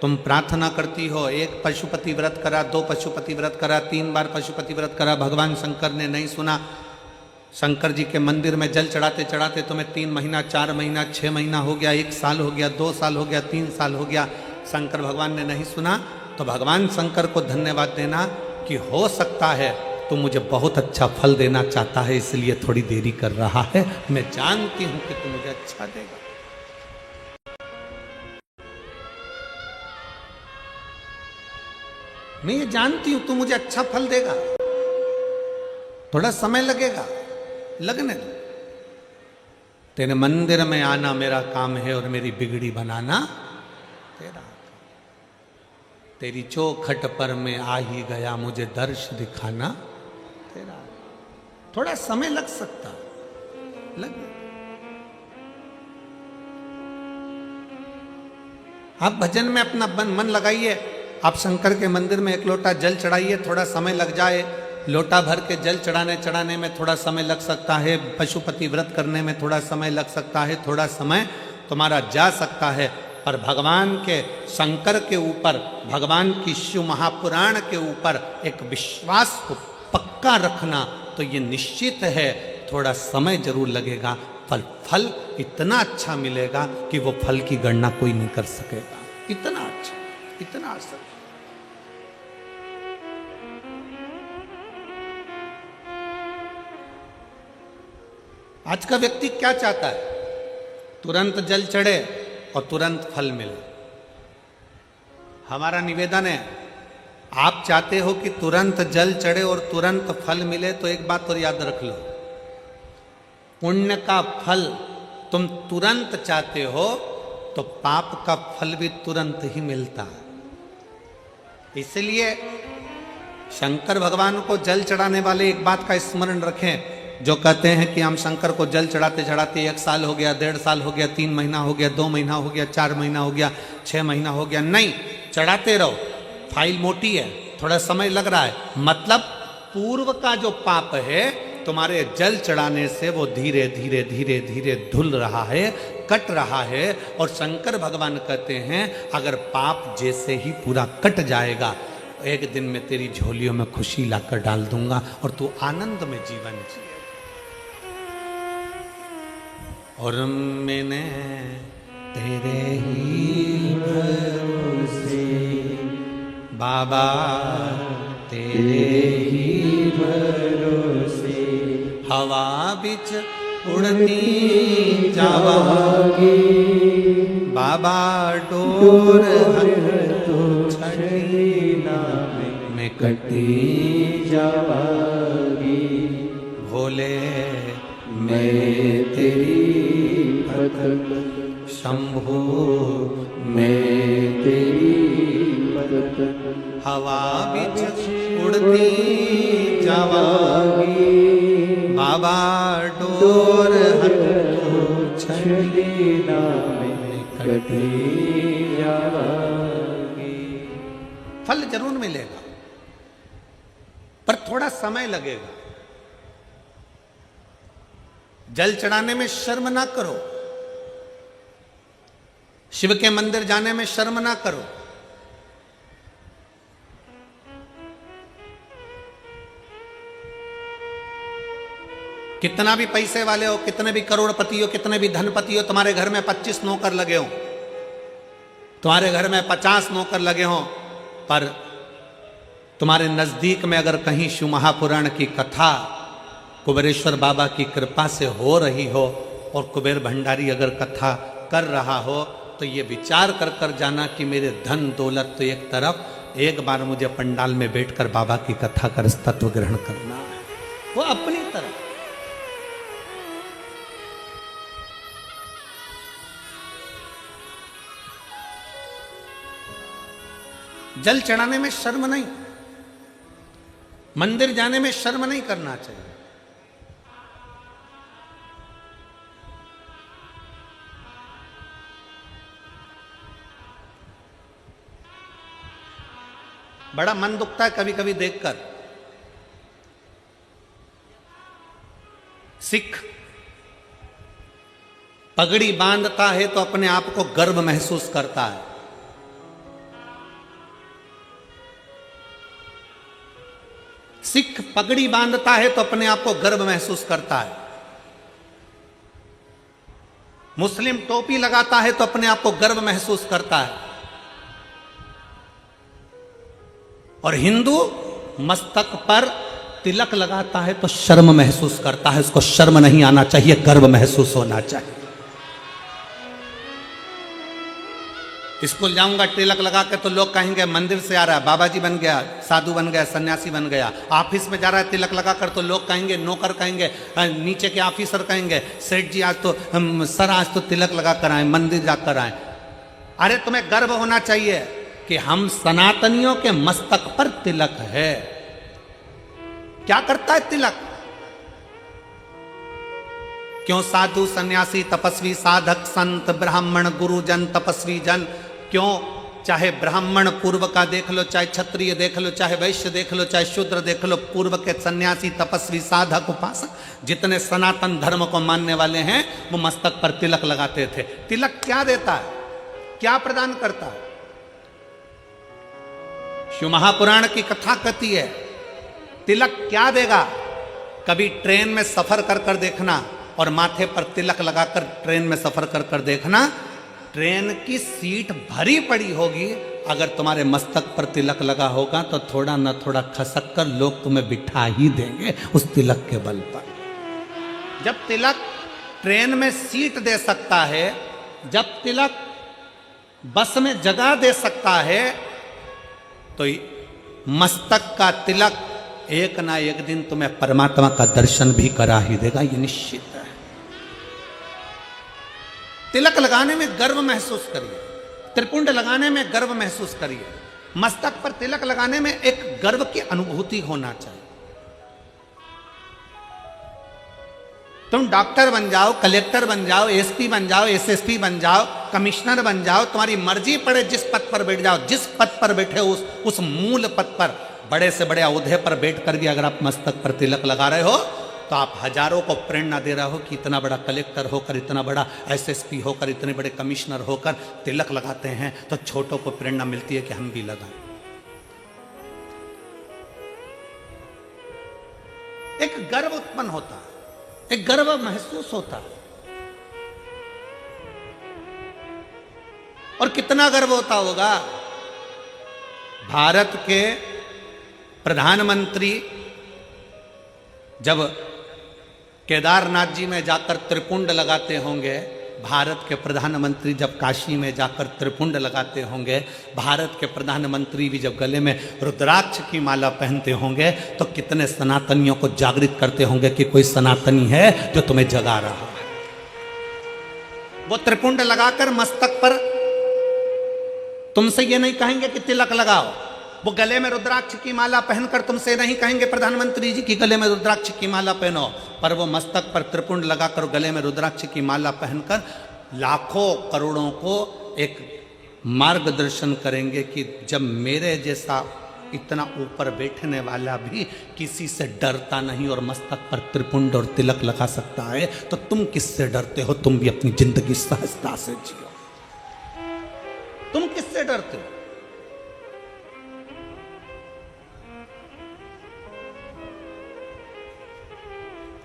तुम प्रार्थना करती हो, एक पशुपति व्रत करा, 2 पशुपति व्रत करा, 3 बार पशुपति व्रत करा, भगवान शंकर ने नहीं सुना। शंकर जी के मंदिर में जल चढ़ाते चढ़ाते तुम्हें 3 महीना, 4 महीना, 6 महीना हो गया, 1 साल हो गया, 2 साल हो गया, 3 साल हो गया, शंकर भगवान ने नहीं सुना, तो भगवान शंकर को धन्यवाद देना कि हो सकता है तो मुझे बहुत अच्छा फल देना चाहता है, इसलिए थोड़ी देरी कर रहा है। मैं जानती हूं कि तू मुझे अच्छा देगा। मैं ये जानती हूं तू मुझे अच्छा फल देगा, थोड़ा समय लगेगा, लगने दो। तेरे मंदिर में आना मेरा काम है और मेरी बिगड़ी बनाना तेरा। तेरी चौखट पर मैं आ ही गया, मुझे दर्श दिखाना तेरा। थोड़ा समय लग सकता, लगे। आप भजन में अपना मन लगाइए, आप शंकर के मंदिर में 1 लोटा जल चढ़ाइए, थोड़ा समय लग जाए। लोटा भर के जल चढ़ाने में थोड़ा समय लग सकता है, पशुपति व्रत करने में थोड़ा समय लग सकता है, थोड़ा समय तुम्हारा जा सकता है, पर भगवान के शंकर के ऊपर, भगवान की शिव महापुराण के ऊपर एक विश्वास को पक्का रखना, तो ये निश्चित है थोड़ा समय जरूर लगेगा, पर फल इतना अच्छा मिलेगा कि वो फल की गणना कोई नहीं कर सकेगा। इतना अच्छा, इतना अच्छा। आज का व्यक्ति क्या चाहता है? तुरंत जल चढ़े और तुरंत फल मिले। हमारा निवेदन है, आप चाहते हो कि तुरंत जल चढ़े और तुरंत फल मिले, तो एक बात और याद रख लो, पुण्य का फल तुम तुरंत चाहते हो तो पाप का फल भी तुरंत ही मिलता है। इसलिए शंकर भगवान को जल चढ़ाने वाले एक बात का स्मरण रखें, जो कहते हैं कि हम शंकर को जल चढ़ाते चढ़ाते 1 साल हो गया, 1.5 साल हो गया, 3 महीना हो गया, 2 महीना हो गया, 4 महीना हो गया, 6 महीना हो गया। नहीं, चढ़ाते रहो। फाइल मोटी है, थोड़ा समय लग रहा है, मतलब पूर्व का जो पाप है तुम्हारे जल चढ़ाने से वो धीरे धीरे धीरे धीरे धुल रहा है, कट रहा है। और शंकर भगवान कहते हैं अगर पाप जैसे ही पूरा कट जाएगा, एक दिन में तेरी झोलियों में खुशी लाकर डाल दूंगा और तू आनंद में जीवन जिए। और मैंने तेरे ही भरोसे बाबा, तेरे ही भरोसे हवा बिच उड़ती जावागी, बाबा डोर छड़ी में कटी जावागी। भोले मैं तेरी भक्त, शंभो मैं तेरी भक्त, हवा बिच उड़ती जावागी, बाबा डोर छड़ी में कटी जावागी। फल जरूर मिलेगा, पर थोड़ा समय लगेगा। जल चढ़ाने में शर्म ना करो, शिव के मंदिर जाने में शर्म ना करो। कितना भी पैसे वाले हो, कितने भी करोड़पति हो, कितने भी धनपति हो, तुम्हारे घर में 25 नौकर लगे हो, तुम्हारे घर में 50 नौकर लगे हो, पर तुम्हारे नजदीक में अगर कहीं शिव महापुराण की कथा कुबेरेश्वर बाबा की कृपा से हो रही हो और कुबेर भंडारी अगर कथा कर रहा हो, तो ये विचार कर कर जाना कि मेरे धन दौलत तो एक तरफ, एक बार मुझे पंडाल में बैठकर बाबा की कथा कर तत्व ग्रहण करना है, वो अपनी तरफ। जल चढ़ाने में शर्म नहीं, मंदिर जाने में शर्म नहीं करना चाहिए। बड़ा मन दुखता है कभी कभी देखकर, सिख पगड़ी बांधता है तो अपने आप को गर्व महसूस करता है, सिख पगड़ी बांधता है तो अपने आप को गर्व महसूस करता है, मुस्लिम टोपी लगाता है तो अपने आप को गर्व महसूस करता है, और हिंदू मस्तक पर तिलक लगाता है तो शर्म महसूस करता है। उसको शर्म नहीं आना चाहिए, गर्व महसूस होना चाहिए। स्कूल जाऊंगा तिलक लगा के तो लोग कहेंगे मंदिर से आ रहा है, बाबा जी बन गया, साधु बन गया, सन्यासी बन गया। ऑफिस में जा रहा है तिलक लगा कर तो लोग कहेंगे, नौकर कहेंगे, नीचे के ऑफिसर कहेंगे, सेठ जी आज तो सर आज तो तिलक लगा कर आए, मंदिर जाकर आए। अरे तुम्हें गर्व होना चाहिए कि हम सनातनियों के मस्तक पर तिलक है। क्या करता है तिलक? क्यों साधु सन्यासी तपस्वी साधक संत ब्राह्मण गुरुजन तपस्वी जन, क्यों चाहे ब्राह्मण पूर्व का देख लो, चाहे क्षत्रिय देख लो, चाहे वैश्य देख लो, चाहे शूद्र देख लो, पूर्व के सन्यासी तपस्वी साधक उपासक जितने सनातन धर्म को मानने वाले हैं वो मस्तक पर तिलक लगाते थे। तिलक क्या देता है, क्या प्रदान करता है? शिव महापुराण की कथा कहती है तिलक क्या देगा। कभी ट्रेन में सफर कर कर देखना और माथे पर तिलक लगाकर ट्रेन में सफर कर कर देखना, ट्रेन की सीट भरी पड़ी होगी, अगर तुम्हारे मस्तक पर तिलक लगा होगा तो थोड़ा न थोड़ा खसक कर लोग तुम्हें बिठा ही देंगे उस तिलक के बल पर। जब तिलक ट्रेन में सीट दे सकता है, जब तिलक बस में जगह दे सकता है, तो मस्तक का तिलक एक ना एक दिन तुम्हें परमात्मा का दर्शन भी करा ही देगा, ये निश्चित है। तिलक लगाने में गर्व महसूस करिए, त्रिपुंड लगाने में गर्व महसूस करिए, मस्तक पर तिलक लगाने में एक गर्व की अनुभूति होना चाहिए। तुम डॉक्टर बन जाओ, कलेक्टर बन जाओ, एसपी बन जाओ, एसएसपी बन जाओ, कमिश्नर बन जाओ, तुम्हारी मर्जी पड़े जिस पद पर बैठ जाओ, जिस पद पर बैठे हो उस मूल पद पर, बड़े से बड़े औहदे पर बैठकर भी अगर आप मस्तक पर तिलक लगा रहे हो तो आप हजारों को प्रेरणा दे रहे हो कि इतना बड़ा कलेक्टर होकर, इतना बड़ा एसएसपी होकर, इतने बड़े कमिश्नर होकर तिलक लगाते हैं तो छोटों को प्रेरणा मिलती है कि हम भी लगाएं। एक गर्व उत्पन्न होता है, एक गर्व महसूस होता है। और कितना गर्व होता होगा। भारत के प्रधानमंत्री जब केदारनाथ जी में जाकर त्रिपुंड लगाते होंगे, भारत के प्रधानमंत्री जब काशी में जाकर त्रिपुंड लगाते होंगे, भारत के प्रधानमंत्री भी जब गले में रुद्राक्ष की माला पहनते होंगे, तो कितने सनातनियों को जागृत करते होंगे कि कोई सनातनी है जो तुम्हें जगा रहा है। वो त्रिपुंड लगाकर मस्तक पर तुमसे ये नहीं कहेंगे कि तिलक लगाओ, वो गले में रुद्राक्ष की माला पहनकर तुमसे नहीं कहेंगे प्रधानमंत्री जी की गले में रुद्राक्ष की माला पहनो, पर वो मस्तक पर त्रिपुंड लगाकर गले में रुद्राक्ष की माला पहनकर लाखों करोड़ों को एक मार्गदर्शन करेंगे कि जब मेरे जैसा इतना ऊपर बैठने वाला भी किसी से डरता नहीं और मस्तक पर त्रिपुंड और तिलक लगा सकता है, तो तुम किससे डरते हो? तुम भी अपनी जिंदगी सहजता से जियो। तुम किससे डरते हो?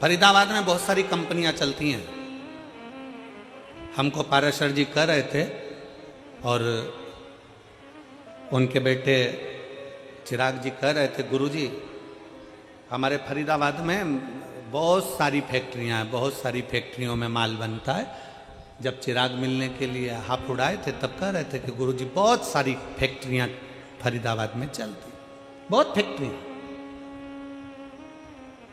फरीदाबाद में बहुत सारी कंपनियां चलती हैं। हमको पाराशर जी कह रहे थे और उनके बेटे चिराग जी कह रहे थे, गुरुजी हमारे फरीदाबाद में बहुत सारी फैक्ट्रियां हैं, बहुत सारी फैक्ट्रियों में माल बनता है। जब चिराग मिलने के लिए हाथ उड़ाए थे तब कह रहे थे कि गुरुजी बहुत सारी फैक्ट्रियां फरीदाबाद में चलती, बहुत फैक्ट्री,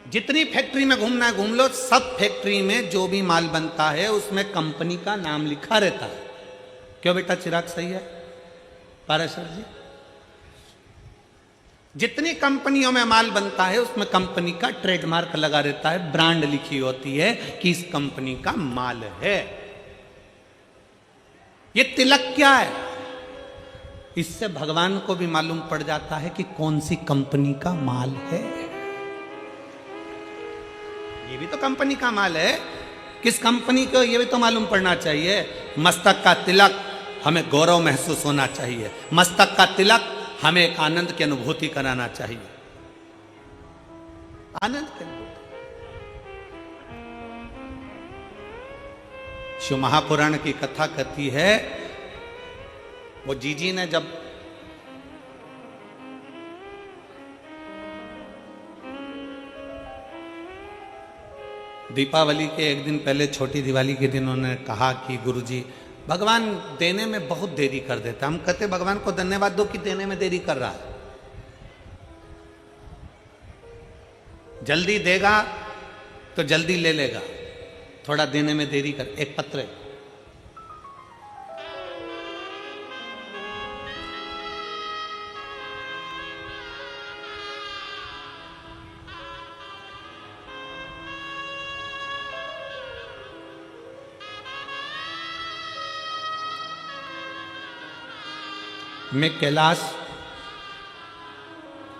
जितनी फैक्ट्री में घूमना है घूम लो, सब फैक्ट्री में जो भी माल बनता है उसमें कंपनी का नाम लिखा रहता है। क्यों बेटा चिराग, सही है पाराशर जी? जितनी कंपनियों में माल बनता है उसमें कंपनी का ट्रेडमार्क लगा रहता है, ब्रांड लिखी होती है कि इस कंपनी का माल है। ये तिलक क्या है? इससे भगवान को भी मालूम पड़ जाता है कि कौन सी कंपनी का माल है। ये भी तो कंपनी का माल है, किस कंपनी को ये भी तो मालूम पड़ना चाहिए। मस्तक का तिलक हमें गौरव महसूस होना चाहिए, मस्तक का तिलक हमें एक आनंद की अनुभूति कराना चाहिए। आनंद के अनुभूति। शिव महापुराण की कथा कहती है, वो जीजी ने जब दीपावली के एक दिन पहले, छोटी दिवाली के दिन उन्होंने कहा कि गुरुजी भगवान देने में बहुत देरी कर देता। हम कहते भगवान को धन्यवाद दो कि देने में देरी कर रहा है। जल्दी देगा तो जल्दी ले लेगा, थोड़ा देने में देरी कर। एक पत्र है, मैं कैलाश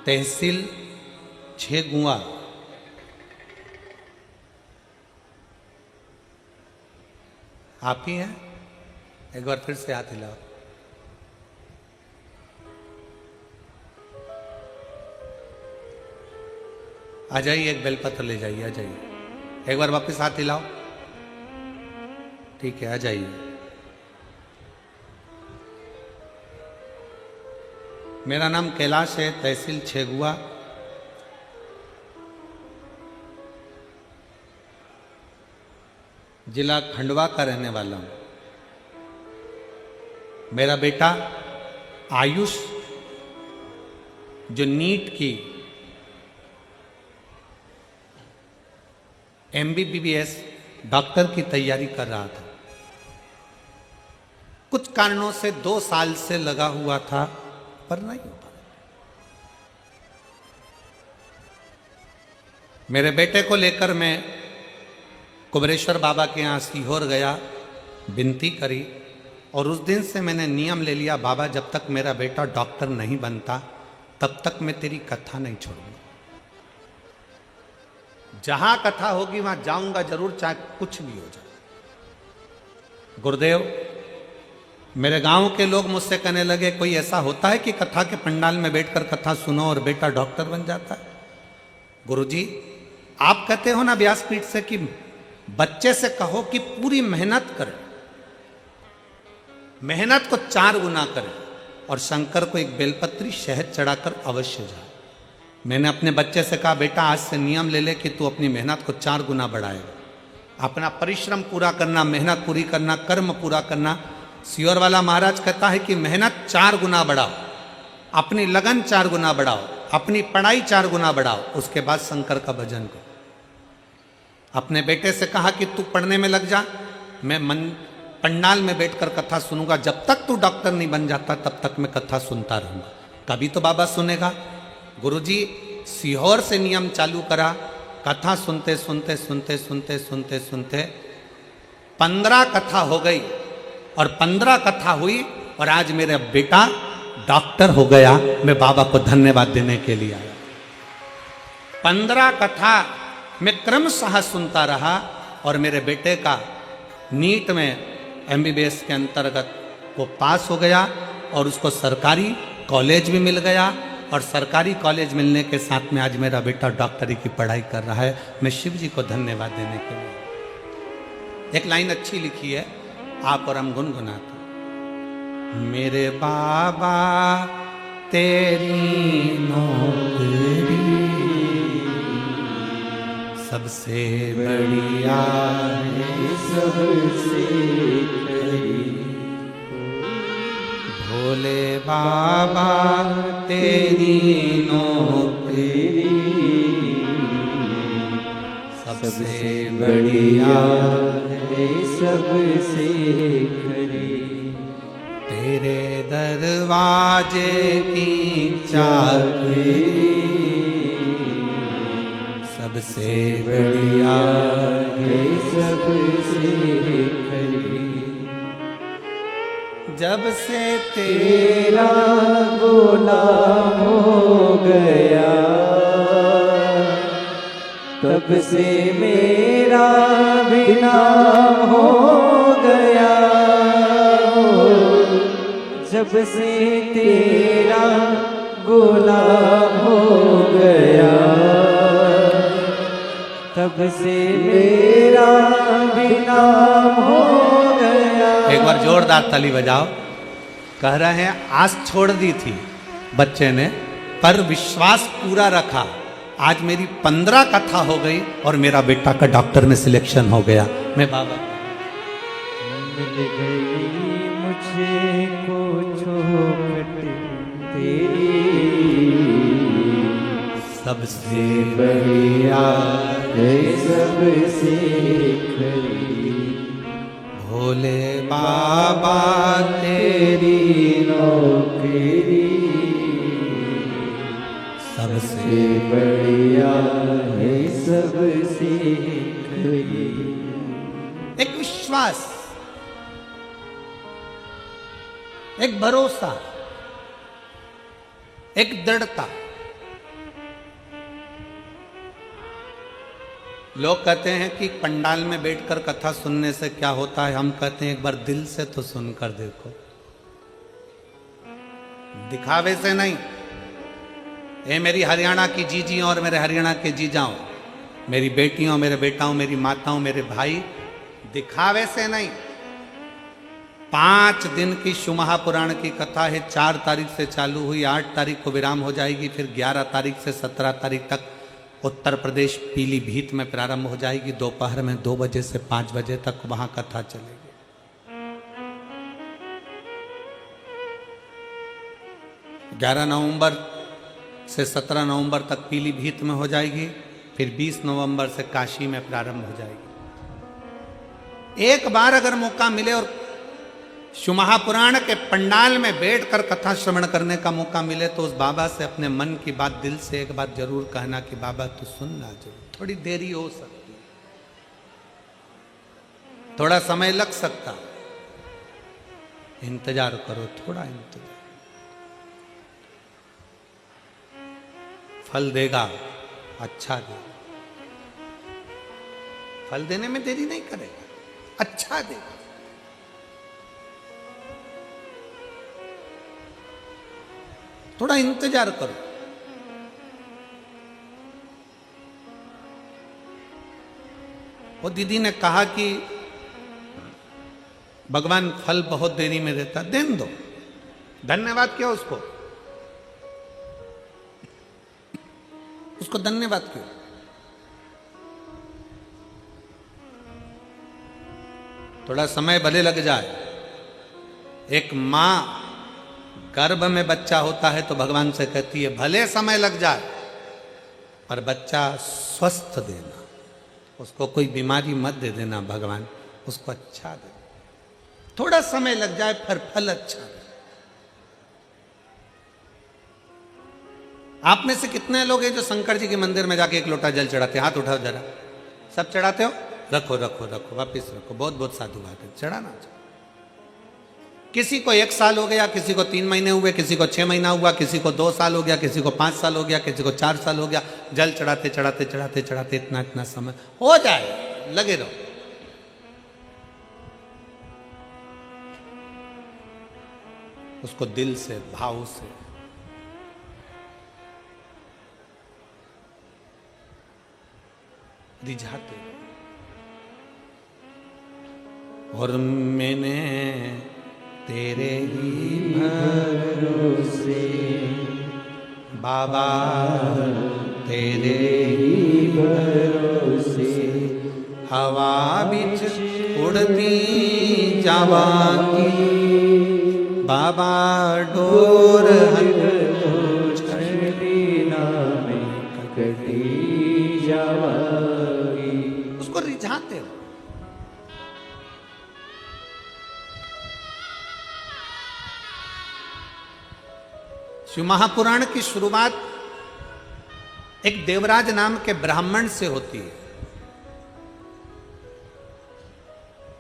तहसील छेगुआ आप ही हैं? एक बार फिर से हाथ हिलाओ। आ जाइए, एक बेलपत्र ले जाइए, आ जाइए। एक बार वापस हाथ हिलाओ। ठीक है, आ जाइए। मेरा नाम कैलाश है, तहसील छेगुआ, जिला खंडवा का रहने वाला हूं। मेरा बेटा आयुष जो नीट की MBBS डॉक्टर की तैयारी कर रहा था, कुछ कारणों से 2 साल से लगा हुआ था पर नहीं हो पाया। मेरे बेटे को लेकर मैं कुबरेश्वर बाबा के यहाँ सीहोर गया, विनती करी, और उस दिन से मैंने नियम ले लिया, बाबा जब तक मेरा बेटा डॉक्टर नहीं बनता तब तक मैं तेरी कथा नहीं छोड़ूंगा। जहां कथा होगी वहां जाऊंगा जरूर, चाहे कुछ भी हो जाए। गुरुदेव, मेरे गांव के लोग मुझसे कहने लगे, कोई ऐसा होता है कि कथा के पंडाल में बैठकर कथा सुनो और बेटा डॉक्टर बन जाता है? गुरुजी, आप कहते हो ना व्यासपीठ से कि बच्चे से कहो कि पूरी मेहनत करे, मेहनत को 4 गुना करे, और शंकर को एक बेलपत्री शहद चढ़ाकर अवश्य जाए। मैंने अपने बच्चे से कहा, बेटा आज से नियम ले ले कि तू अपनी मेहनत को 4 गुना बढ़ाएगा। अपना परिश्रम पूरा करना, मेहनत पूरी करना, कर्म पूरा करना। सियोर वाला महाराज कहता है कि मेहनत 4 गुना बढ़ाओ, अपनी लगन 4 गुना बढ़ाओ, अपनी पढ़ाई 4 गुना बढ़ाओ, उसके बाद शंकर का भजन करो। अपने बेटे से कहा कि तू पढ़ने में लग जा, मैं पंडाल में बैठकर कथा सुनूंगा, जब तक तू डॉक्टर नहीं बन जाता तब तक मैं कथा सुनता रहूंगा, तभी तो बाबा सुनेगा। गुरुजी, सीहोर से नियम चालू करा, कथा सुनते सुनते सुनते सुनते सुनते सुनते 15 कथा हो गई, और 15 कथा हुई, और आज मेरा बेटा डॉक्टर हो गया। मैं बाबा को धन्यवाद देने के लिए आया। 15 कथा मैं क्रमशः सुनता रहा, और मेरे बेटे का नीट में MBBS के अंतर्गत वो पास हो गया, और उसको सरकारी कॉलेज भी मिल गया, और सरकारी कॉलेज मिलने के साथ में आज मेरा बेटा डॉक्टरी की पढ़ाई कर रहा है। मैं शिव जी को धन्यवाद देने के लिए। एक लाइन अच्छी लिखी है, आप और हम गुनगुनाते। मेरे बाबा तेरी नौकरी सबसे बढ़िया है, सबसे भोले बाबा तेरी नौकरी सबसे बढ़िया है, सबसे खरी। तेरे दरवाजे की चाबी सबसे बढ़िया है, सबसे खरी। जब से तेरा गुलाम हो गया, तब से मेरा भी नाम हो गया। जब से तेरा गुलाम हो गया, तब से मेरा भी नाम हो गया। एक बार जोरदार ताली बजाओ। कह रहे हैं आस छोड़ दी थी बच्चे ने, पर विश्वास पूरा रखा। आज मेरी 15 कथा हो गई और मेरा बेटा का डॉक्टर में सिलेक्शन हो गया। मैं बाबा मिल गई मुझे को चौखट तेरी, सबसे बढ़िया है सबसे खरी, भोले बाबा तेरी नौकरी, सबसे बढ़िया है सबसे खरी। एक विश्वास, एक भरोसा, एक दृढ़ता। लोग कहते हैं कि पंडाल में बैठकर कथा सुनने से क्या होता है। हम कहते हैं एक बार दिल से तो सुनकर देखो, दिखावे से नहीं। ये मेरी हरियाणा की जीजी और मेरे हरियाणा के जीजाओं, मेरी बेटियों, मेरे बेटाओं, मेरी माताओं, मेरे भाई, दिखावे से नहीं। 5 दिन की शिव महापुराण की कथा है। 4 तारीख से चालू हुई, 8 तारीख को विराम हो जाएगी। फिर 11 तारीख से 17 तारीख तक उत्तर प्रदेश पीलीभीत में प्रारंभ हो जाएगी। दोपहर में 2 बजे से 5 बजे तक वहां कथा चलेगी। 11 नवंबर से 17 नवंबर तक पीलीभीत में हो जाएगी। फिर 20 नवंबर से काशी में प्रारंभ हो जाएगी। एक बार अगर मौका मिले और शिव महापुराण के पंडाल में बैठकर कथा श्रवण करने का मौका मिले तो उस बाबा से अपने मन की बात दिल से एक बात जरूर कहना कि बाबा तू सुनना जरूर। थोड़ी देरी हो सकती है, थोड़ा समय लग सकता, इंतजार करो, थोड़ा इंतजार, फल देगा, अच्छा देगा। फल देने में देरी नहीं करेगा, अच्छा देगा। थोड़ा इंतजार करो। वो दीदी ने कहा कि भगवान फल बहुत देरी में देता, देने दो, धन्यवाद क्यों उसको, उसको धन्यवाद क्यों। थोड़ा समय भले लग जाए। एक मां गर्भ में बच्चा होता है तो भगवान से कहती है भले समय लग जाए पर बच्चा स्वस्थ देना, उसको कोई बीमारी मत दे देना भगवान, उसको अच्छा दे। थोड़ा समय लग जाए पर फल अच्छा दे। आप में से कितने लोग हैं जो शंकर जी के मंदिर में जाके एक लोटा जल चढ़ाते हैं? हाथ उठाओ जरा। सब चढ़ाते हो? रखो रखो रखो, वापिस रखो। बहुत बहुत साधु बात है, चढ़ाना चाहिए। किसी को 1 साल हो गया, किसी को 3 महीने हुए, किसी को 6 महीना हुआ, किसी को 2 साल हो गया, किसी को 5 साल हो गया, किसी को 4 साल हो गया। जल चढ़ाते चढ़ाते चढ़ाते चढ़ाते इतना इतना समय हो जाए, लगे रहो। उसको दिल से, भाव से रिझाते। और मैंने तेरे ही भरोसे बाबा, तेरे ही भरोसे हवा बिच उड़ती जावांगी बाबा, डोर उसको रिझाते हो। शिव महापुराण की शुरुआत एक देवराज नाम के ब्राह्मण से होती है,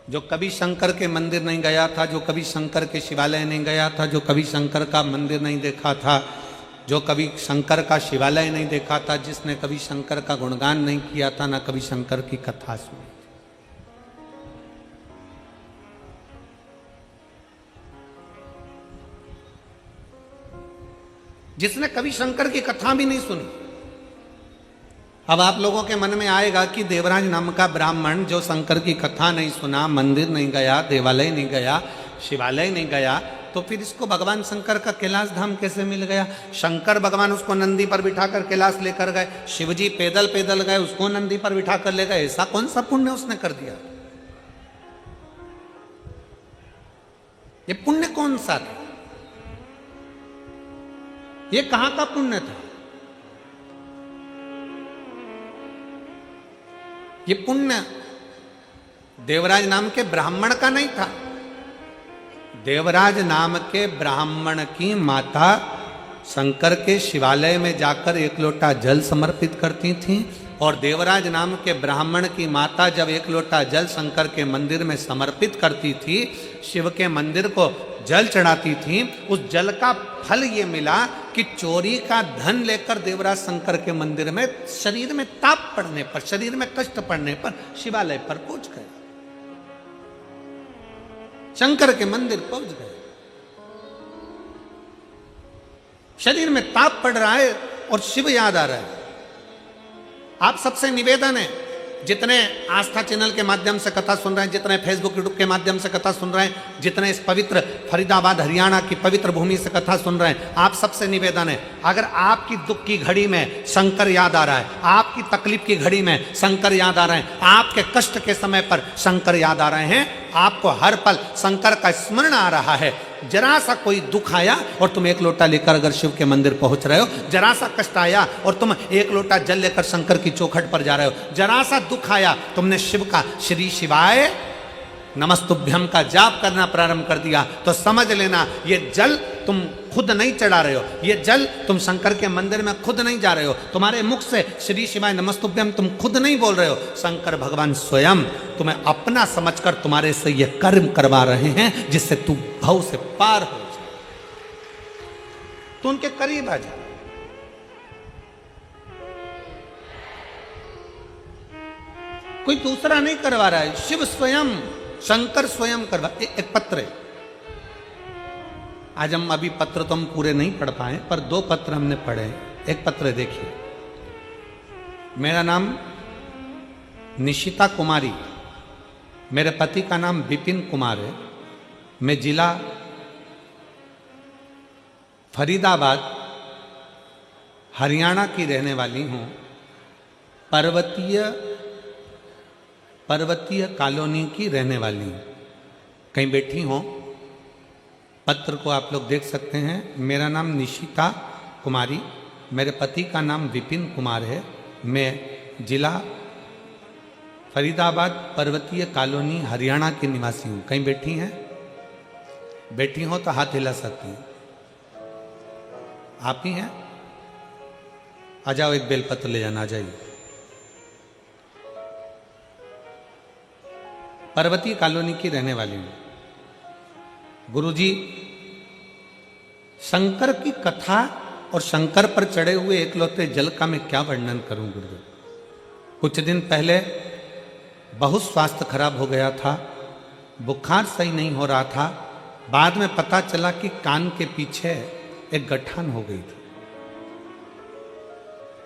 जो कभी शंकर के मंदिर नहीं गया था, जो कभी शंकर के शिवालय नहीं गया था, जो कभी शंकर का मंदिर नहीं देखा था, जो कभी शंकर का शिवालय नहीं देखा था, जिसने कभी शंकर का गुणगान नहीं किया था, ना कभी शंकर की कथा सुनी। जिसने कभी शंकर की कथा भी नहीं सुनी अब आप लोगों के मन में आएगा कि देवराज नाम का ब्राह्मण जो शंकर की कथा नहीं सुना, मंदिर नहीं गया, देवालय नहीं गया, शिवालय नहीं गया, तो फिर इसको भगवान शंकर का कैलाश धाम कैसे मिल गया? शंकर भगवान उसको नंदी पर बिठाकर कैलाश लेकर गए, शिवजी पैदल पैदल गए, उसको नंदी पर बिठाकर ले गए। ऐसा कौन सा पुण्य उसने कर दिया? ये पुण्य कौन सा था? ये कहां का पुण्य था? ये पुण्य देवराज नाम के ब्राह्मण का नहीं था। देवराज नाम के ब्राह्मण की माता शंकर के शिवालय में जाकर एक लोटा जल समर्पित करती थी, और देवराज नाम के ब्राह्मण की माता जब एक लोटा जल शंकर के मंदिर में समर्पित करती थी, शिव के मंदिर को जल चढ़ाती थी, उस जल का फल ये मिला कि चोरी का धन लेकर देवराज शंकर के मंदिर में शरीर में ताप पड़ने पर, शरीर में कष्ट पड़ने पर शिवालय पर पहुंच गए, शंकर के मंदिर पहुंच गए। शरीर में ताप पड़ रहा है और शिव याद आ रहा है। आप सबसे निवेदन है, जितने आस्था चैनल के माध्यम से कथा सुन रहे हैं, जितने फेसबुक यूट्यूब के माध्यम से कथा सुन रहे हैं, जितने इस पवित्र फरीदाबाद हरियाणा की पवित्र भूमि से कथा सुन रहे हैं, आप सबसे निवेदन है, अगर आपकी दुख की घड़ी में शंकर याद आ रहा है, आपकी तकलीफ की घड़ी में शंकर याद आ रहे हैं, आपके कष्ट के समय पर शंकर याद आ रहे हैं, आपको हर पल शंकर का स्मरण आ रहा है, जरा सा कोई दुख आया और तुम एक लोटा लेकर अगर शिव के मंदिर पहुंच रहे हो, जरा सा कष्ट आया और तुम एक लोटा जल लेकर शंकर की चौखट पर जा रहे हो, जरा सा दुख आया तुमने शिव का श्री शिवाय नमस्तुभ्यम का जाप करना प्रारंभ कर दिया, तो समझ लेना ये जल तुम खुद नहीं चढ़ा रहे हो, ये जल तुम शंकर के मंदिर में खुद नहीं जा रहे हो, तुम्हारे मुख से श्री शिवाय नमस्तुभ्यम तुम खुद नहीं बोल रहे हो, शंकर भगवान स्वयं तुम्हें अपना समझकर तुम्हारे से ये कर्म करवा रहे हैं जिससे तू भव से पार हो जाए। तो उनके करीब आ जा। कोई दूसरा नहीं करवा रहा है, शिव स्वयं, शंकर स्वयं करवा। एक पत्र है, आज हम अभी पत्र तो हम पूरे नहीं पढ़ पाए, पर 2 पत्र हमने पढ़े। एक पत्र देखिए, मेरा नाम निशिता कुमारी, मेरे पति का नाम विपिन कुमार है, मैं जिला फरीदाबाद हरियाणा की रहने वाली हूँ, पर्वतीय कॉलोनी की रहने वाली हूँ। कहीं बैठी हो, पत्र को आप लोग देख सकते हैं। मेरा नाम निशिता कुमारी, मेरे पति का नाम विपिन कुमार है, मैं जिला फरीदाबाद पर्वतीय कॉलोनी हरियाणा की निवासी हूँ। कहीं बैठी हैं? बैठी हो तो हाथ हिला सकती हैं। आप ही हैं? आ जाओ, एक बेलपत्र ले जाना, आ जाइए। पर्वतीय कॉलोनी की रहने वाली हूं। गुरुजी, शंकर की कथा और शंकर पर चढ़े हुए एकलौते जल का मैं क्या वर्णन करूं गुरुदेव। कुछ दिन पहले बहुत स्वास्थ्य खराब हो गया था, बुखार सही नहीं हो रहा था। बाद में पता चला कि कान के पीछे एक गठान हो गई थी,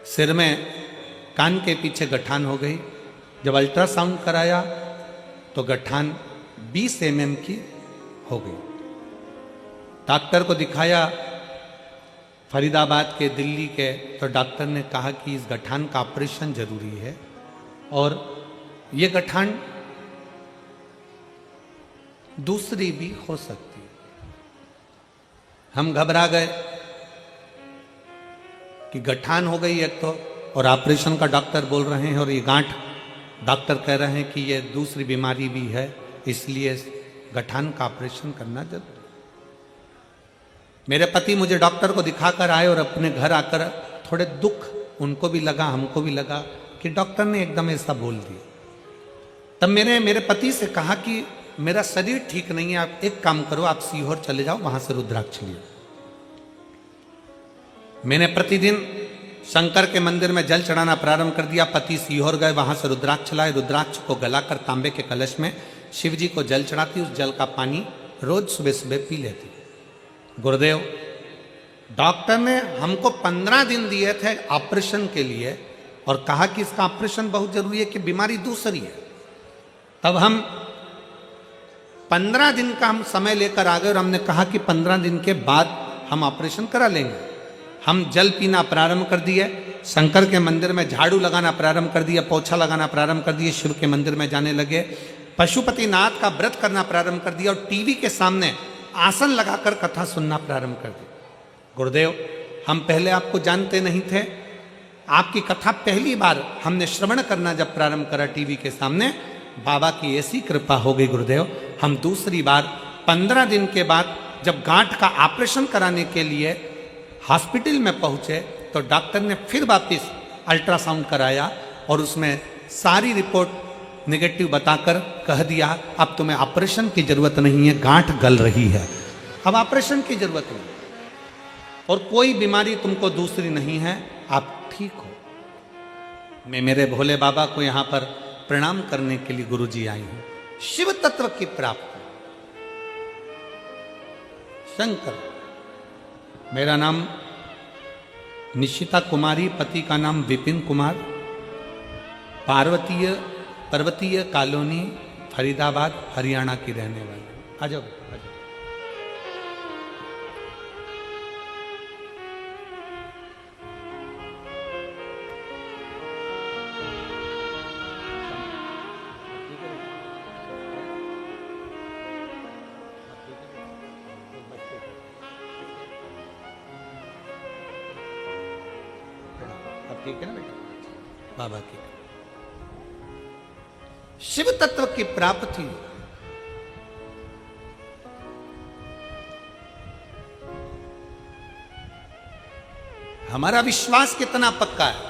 सिर में कान के पीछे गठान हो गई। जब अल्ट्रासाउंड कराया तो गठान 20 mm की हो गई। डॉक्टर को दिखाया, फरीदाबाद के, दिल्ली के, तो डॉक्टर ने कहा कि इस गठान का ऑपरेशन जरूरी है और ये गठान दूसरी भी हो सकती है। हम घबरा गए कि गठान हो गई एक तो, और ऑपरेशन का डॉक्टर बोल रहे हैं, और ये गांठ डॉक्टर कह रहे हैं कि ये दूसरी बीमारी भी है, इसलिए गठान का ऑपरेशन करना जरूरी। मेरे पति मुझे डॉक्टर को दिखाकर आए और अपने घर आकर थोड़े दुख उनको भी लगा, हमको भी लगा कि डॉक्टर ने एकदम ऐसा बोल दिया। तब मेरे पति से कहा कि मेरा शरीर ठीक नहीं है, आप एक काम करो, आप सीहोर चले जाओ, वहां से रुद्राक्ष लियो। मैंने प्रतिदिन शंकर के मंदिर में जल चढ़ाना प्रारंभ कर दिया। पति सीहोर गए, वहां से रुद्राक्ष लाए, रुद्राक्ष को गलाकर तांबे के कलश में शिव जी को जल चढ़ाती, उस जल का पानी रोज सुबह सुबह पी लेती। गुरुदेव, डॉक्टर ने हमको 15 दिन दिए थे ऑपरेशन के लिए, और कहा कि इसका ऑपरेशन बहुत जरूरी है कि बीमारी दूसरी है। तब हम 15 दिन का हम समय लेकर आ गए और हमने कहा कि 15 दिन के बाद हम ऑपरेशन करा लेंगे। हम जल पीना प्रारंभ कर दिए, शंकर के मंदिर में झाड़ू लगाना प्रारंभ कर दिया, पोछा लगाना प्रारंभ कर दिए, शिव के मंदिर में जाने लगे, पशुपतिनाथ का व्रत करना प्रारंभ कर दिया और टीवी के सामने आसन लगाकर कथा सुनना प्रारंभ कर दी। गुरुदेव, हम पहले आपको जानते नहीं थे, आपकी कथा पहली बार हमने श्रवण करना जब प्रारंभ करा टीवी के सामने, बाबा की ऐसी कृपा हो गई गुरुदेव। हम दूसरी बार 15 दिन के बाद जब गांठ का ऑपरेशन कराने के लिए हॉस्पिटल में पहुंचे तो डॉक्टर ने फिर वापस अल्ट्रासाउंड कराया और उसमें सारी रिपोर्ट नेगेटिव बताकर कह दिया अब तुम्हें ऑपरेशन की जरूरत नहीं है, गांठ गल रही है, अब ऑपरेशन की जरूरत नहीं और कोई बीमारी तुमको दूसरी नहीं है, आप ठीक हो। मैं मेरे भोले बाबा को यहां पर प्रणाम करने के लिए गुरुजी आई हूं। शिव तत्व की प्राप्ति। शंकर, मेरा नाम निशिता कुमारी, पति का नाम विपिन कुमार, पर्वतीय कॉलोनी फरीदाबाद हरियाणा की रहने वाली। आ जाओ, आ जाओ। ठीक है ना बेटा, बाबा की शिव तत्व की प्राप्ति। हमारा विश्वास कितना पक्का है,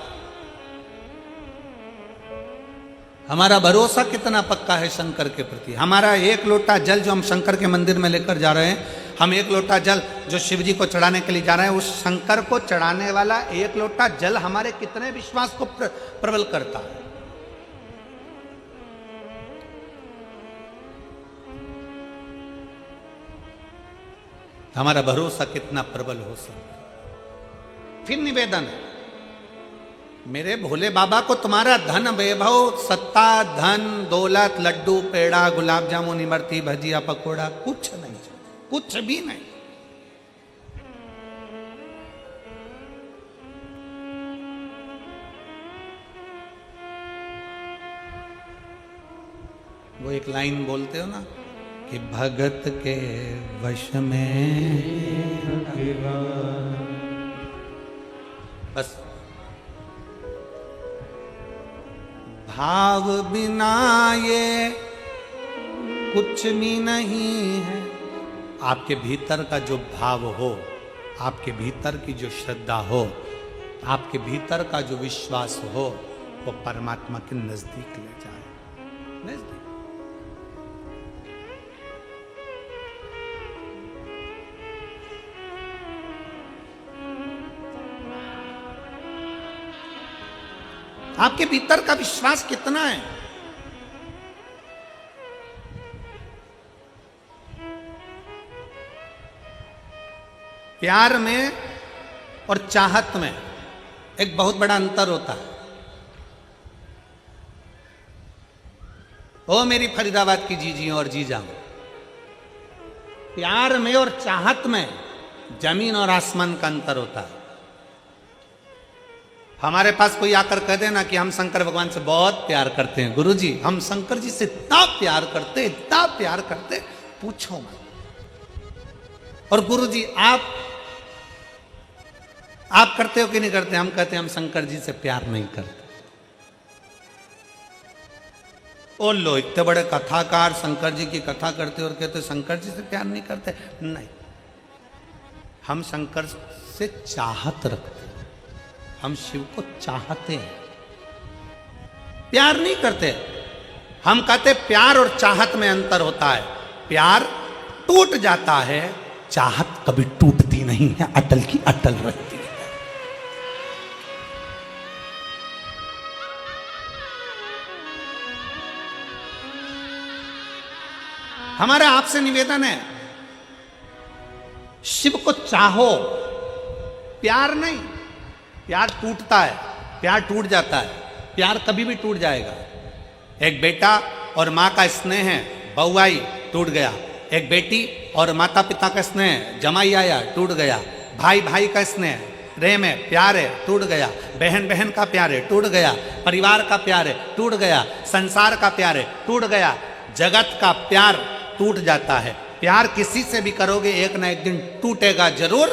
हमारा भरोसा कितना पक्का है शंकर के प्रति। हमारा एक लोटा जल जो हम शंकर के मंदिर में लेकर जा रहे हैं, हम एक लोटा जल जो शिव जी को चढ़ाने के लिए जा रहे हैं, उस शंकर को चढ़ाने वाला एक लोटा जल हमारे कितने विश्वास को प्रबल करता है। हमारा भरोसा कितना प्रबल हो सकता है। फिर निवेदन है, मेरे भोले बाबा को तुम्हारा धन वैभव सत्ता धन दौलत लड्डू पेड़ा गुलाब जामुन इमरती भजिया पकोड़ा कुछ नहीं, कुछ भी नहीं। वो एक लाइन बोलते हो ना कि भगत के वश में बस भाव बिना ये कुछ भी नहीं है। आपके भीतर का जो भाव हो, आपके भीतर की जो श्रद्धा हो, आपके भीतर का जो विश्वास हो, वो परमात्मा के नजदीक ले जाए। नजदीक आपके भीतर का विश्वास कितना है। प्यार में और चाहत में एक बहुत बड़ा अंतर होता है। ओ मेरी फरीदाबाद की जीजियों और जीजा, प्यार में और चाहत में जमीन और आसमान का अंतर होता है। हमारे पास कोई आकर कह देना कि हम शंकर भगवान से बहुत प्यार करते हैं, गुरुजी हम शंकर जी से इतना प्यार करते, इतना प्यार करते, पूछो मत। और गुरुजी आप करते हो कि नहीं करते? हम कहते हैं हम शंकर जी से प्यार नहीं करते। ओ लो, इतने बड़े कथाकार शंकर जी की कथा करते और कहते शंकर जी से प्यार नहीं करते। नहीं, हम शंकर से चाहत रखते, हम शिव को चाहते हैं, प्यार नहीं करते। हम कहते प्यार और चाहत में अंतर होता है। प्यार टूट जाता है, चाहत कभी टूटती नहीं है, अटल की अटल रहती है। हमारा आपसे निवेदन है, शिव को चाहो, प्यार नहीं। प्यार टूटता है, प्यार टूट जाता है, प्यार कभी भी टूट जाएगा। एक बेटा और माँ का स्नेह है, बहू आई टूट गया। एक बेटी और माता पिता का स्नेह, जमाई आया टूट गया। भाई भाई का स्नेह, प्रेम है, प्यार है, टूट गया। बहन बहन का प्यार है, टूट गया। परिवार का प्यार है, टूट गया। संसार का प्यार है, टूट गया। जगत का प्यार टूट जाता है। प्यार किसी से भी करोगे एक ना एक दिन टूटेगा जरूर,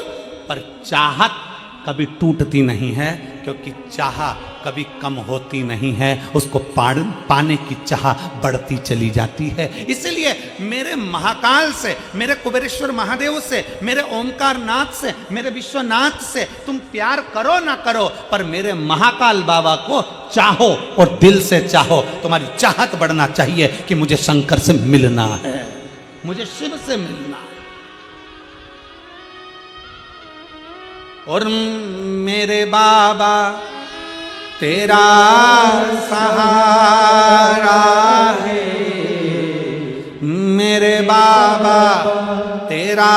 पर चाहत कभी टूटती नहीं है, क्योंकि चाह कभी कम होती नहीं है, उसको पाने की चाह बढ़ती चली जाती है। इसलिए मेरे महाकाल से, मेरे कुबेरेश्वर महादेव से, मेरे ओमकार नाथ से, मेरे विश्वनाथ से तुम प्यार करो ना करो, पर मेरे महाकाल बाबा को चाहो और दिल से चाहो। तुम्हारी चाहत बढ़ना चाहिए कि मुझे शंकर से मिलना है, मुझे शिव से मिलना है। और मेरे बाबा तेरा सहारा है, मेरे बाबा तेरा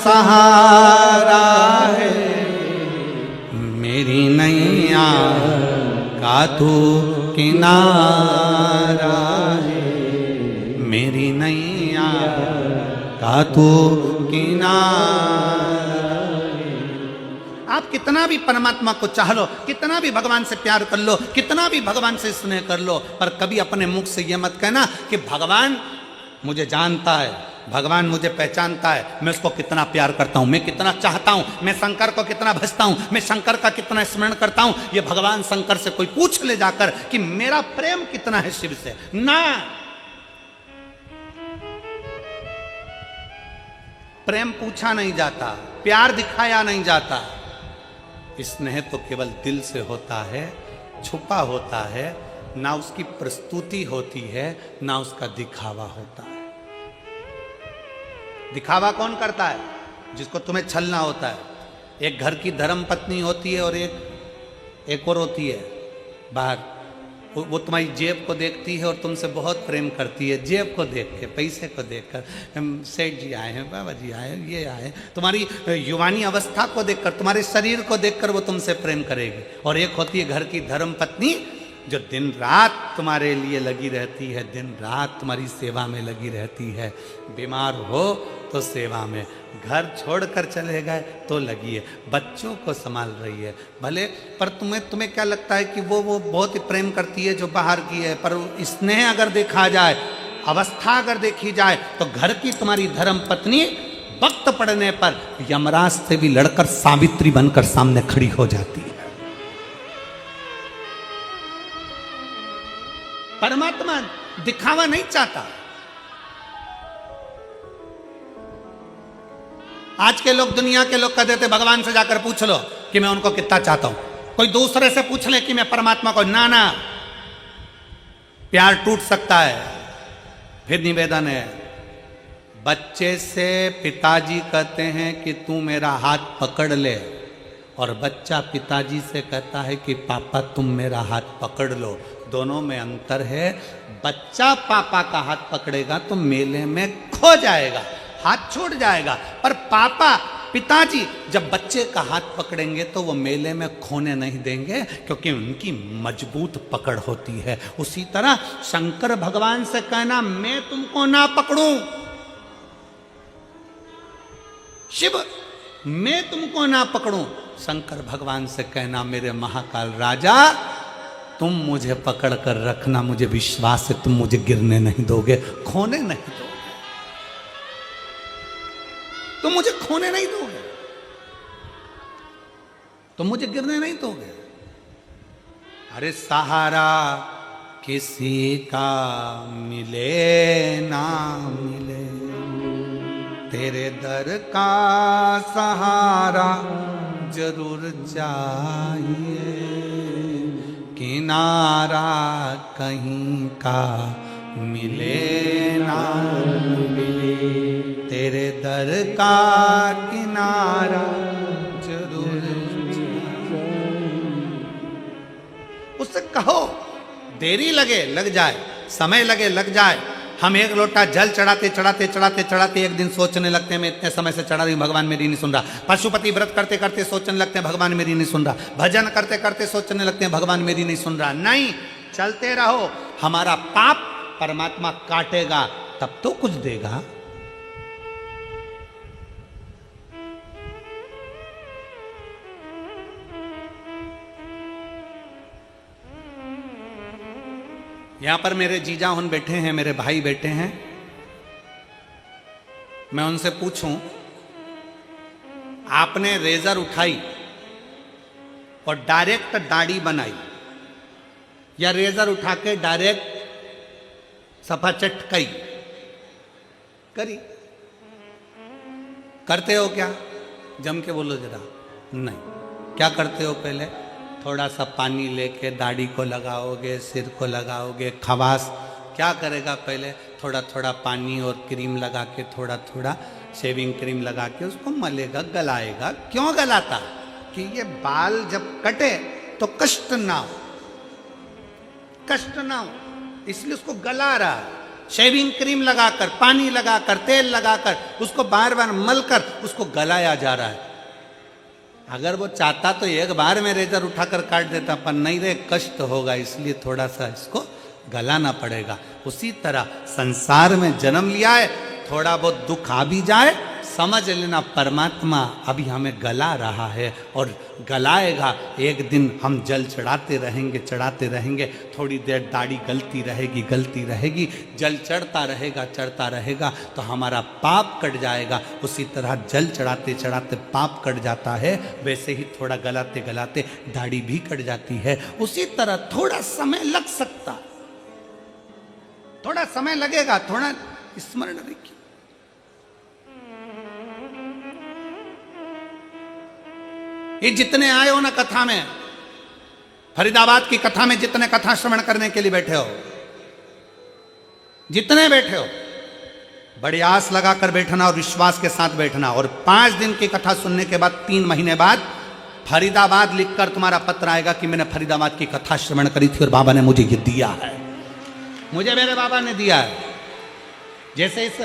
सहारा है, मेरी नैया का तू किनारा है, मेरी नैया का तू किनारा। आप कितना भी परमात्मा को चाह लो, कितना भी भगवान से प्यार कर लो, कितना भी भगवान से स्नेह कर लो, पर कभी अपने मुख से यह मत कहना कि भगवान मुझे जानता है, भगवान मुझे पहचानता है, मैं उसको कितना प्यार करता हूं, मैं कितना चाहता हूं, मैं शंकर को कितना भजता हूं, मैं शंकर का कितना स्मरण करता हूं। ये भगवान शंकर से कोई पूछ ले जाकर कि मेरा प्रेम कितना है शिव से, ना। प्रेम पूछा नहीं जाता, प्यार दिखाया नहीं जाता। स्नेह तो केवल दिल से होता है, छुपा होता है, ना उसकी प्रस्तुति होती है, ना उसका दिखावा होता है। दिखावा कौन करता है? जिसको तुम्हें छलना होता है। एक घर की धर्म पत्नी होती है और एक और होती है बाहर, वो तुम्हारी जेब को देखती है और तुमसे बहुत प्रेम करती है। जेब को देख के, पैसे को देखकर, सेठ जी आए हैं, बाबा जी आए हैं, ये आए, तुम्हारी युवानी अवस्था को देखकर, तुम्हारे शरीर को देखकर वो तुमसे प्रेम करेगी। और एक होती है घर की धर्म पत्नी, जो दिन रात तुम्हारे लिए लगी रहती है, दिन रात तुम्हारी सेवा में लगी रहती है। बीमार हो तो सेवा में, घर छोड़कर चले गए तो लगी है, बच्चों को संभाल रही है भले, पर तुम्हें क्या लगता है कि वो बहुत ही प्रेम करती है जो बाहर की है, पर स्नेह अगर देखा जाए, अवस्था अगर देखी जाए, तो घर की तुम्हारी धर्म पत्नी वक्त पड़ने पर यमराज से भी लड़कर सावित्री बनकर सामने खड़ी हो जाती है। परमात्मा दिखावा नहीं चाहता। आज के लोग, दुनिया के लोग कह देते भगवान से जाकर पूछ लो कि मैं उनको कितना चाहता हूं। कोई दूसरे से पूछ ले कि मैं परमात्मा को, ना, प्यार टूट सकता है। फिर निवेदन है, बच्चे से पिताजी कहते हैं कि तू मेरा हाथ पकड़ ले, और बच्चा पिताजी से कहता है कि पापा तुम मेरा हाथ पकड़ लो। दोनों में अंतर है। बच्चा पापा का हाथ पकड़ेगा तो मेले में खो जाएगा, हाथ छूट जाएगा, पर पापा पिताजी जब बच्चे का हाथ पकड़ेंगे तो वो मेले में खोने नहीं देंगे, क्योंकि उनकी मजबूत पकड़ होती है। उसी तरह शंकर भगवान से कहना मैं तुमको ना पकड़ूं, शिव मैं तुमको ना पकड़ूं, शंकर भगवान से कहना मेरे महाकाल राजा तुम मुझे पकड़ कर रखना, मुझे विश्वास है तुम मुझे गिरने नहीं दोगे, खोने नहीं दोगे, तुम मुझे खोने नहीं दोगे, तुम मुझे गिरने नहीं दोगे। अरे सहारा किसी का मिले ना मिले, तेरे दर का सहारा जरूर चाहिए, किनारा कहीं का मिले ना मिले, तेरे दर का किनारा जरूर चाहिए। उससे कहो, देरी लगे लग जाए, समय लगे लग जाए, हम एक लोटा जल चढ़ाते चढ़ाते चढ़ाते चढ़ाते एक दिन सोचने लगते हैं मैं इतने समय से चढ़ा रही हूं, भगवान मेरी नहीं सुन रहा। पशुपति व्रत करते करते सोचने लगते हैं भगवान मेरी नहीं सुन रहा। भजन करते करते सोचने लगते हैं भगवान मेरी नहीं सुन रहा। नहीं, चलते रहो, हमारा पाप परमात्मा काटेगा तब तो कुछ देगा। यहां पर मेरे जीजा हुन बैठे हैं, मेरे भाई बैठे हैं। मैं उनसे पूछूं, आपने रेजर उठाई और डायरेक्ट दाढ़ी बनाई या रेजर उठा के डायरेक्ट सफा चटकाई करी? करते हो क्या? जम के बोलो जरा। नहीं, क्या करते हो? पहले थोड़ा सा पानी लेके दाढ़ी को लगाओगे, सिर को लगाओगे, खवास क्या करेगा? पहले थोड़ा थोड़ा पानी और क्रीम लगा के, थोड़ा थोड़ा शेविंग क्रीम लगा के उसको मलेगा, गलाएगा। क्यों गलाता? कि ये बाल जब कटे तो कष्ट ना हो, कष्ट ना हो, इसलिए उसको गला रहा है। शेविंग क्रीम लगाकर, पानी लगाकर, तेल लगाकर, उसको बार बार मलकर उसको गलाया जा रहा है। अगर वो चाहता तो एक बार में रेजर उठाकर काट देता, पर नहीं रे, कष्ट होगा, इसलिए थोड़ा सा इसको गलाना पड़ेगा। उसी तरह संसार में जन्म लिया है, थोड़ा बहुत दुख आ भी जाए, समझ लेना परमात्मा अभी हमें गला रहा है और गलाएगा। एक दिन हम जल चढ़ाते रहेंगे, चढ़ाते रहेंगे, थोड़ी देर दाढ़ी गलती रहेगी, गलती रहेगी, जल चढ़ता रहेगा, चढ़ता रहेगा, तो हमारा पाप कट जाएगा। उसी तरह जल चढ़ाते चढ़ाते पाप कट जाता है, वैसे ही थोड़ा गलाते गलाते दाढ़ी भी कट जाती है। उसी तरह थोड़ा समय लग सकता, थोड़ा समय लगेगा, थोड़ा स्मरण रखिए। ये जितने आए हो ना कथा में, फरीदाबाद की कथा में जितने कथा श्रवण करने के लिए बैठे हो, जितने बैठे हो, बड़ी आस लगाकर बैठना और विश्वास के साथ बैठना। और 5 दिन की कथा सुनने के बाद 3 महीने बाद फरीदाबाद लिखकर तुम्हारा पत्र आएगा कि मैंने फरीदाबाद की कथा श्रवण करी थी और बाबा ने मुझे ये दिया है, मुझे मेरे बाबा ने दिया है। जैसे इस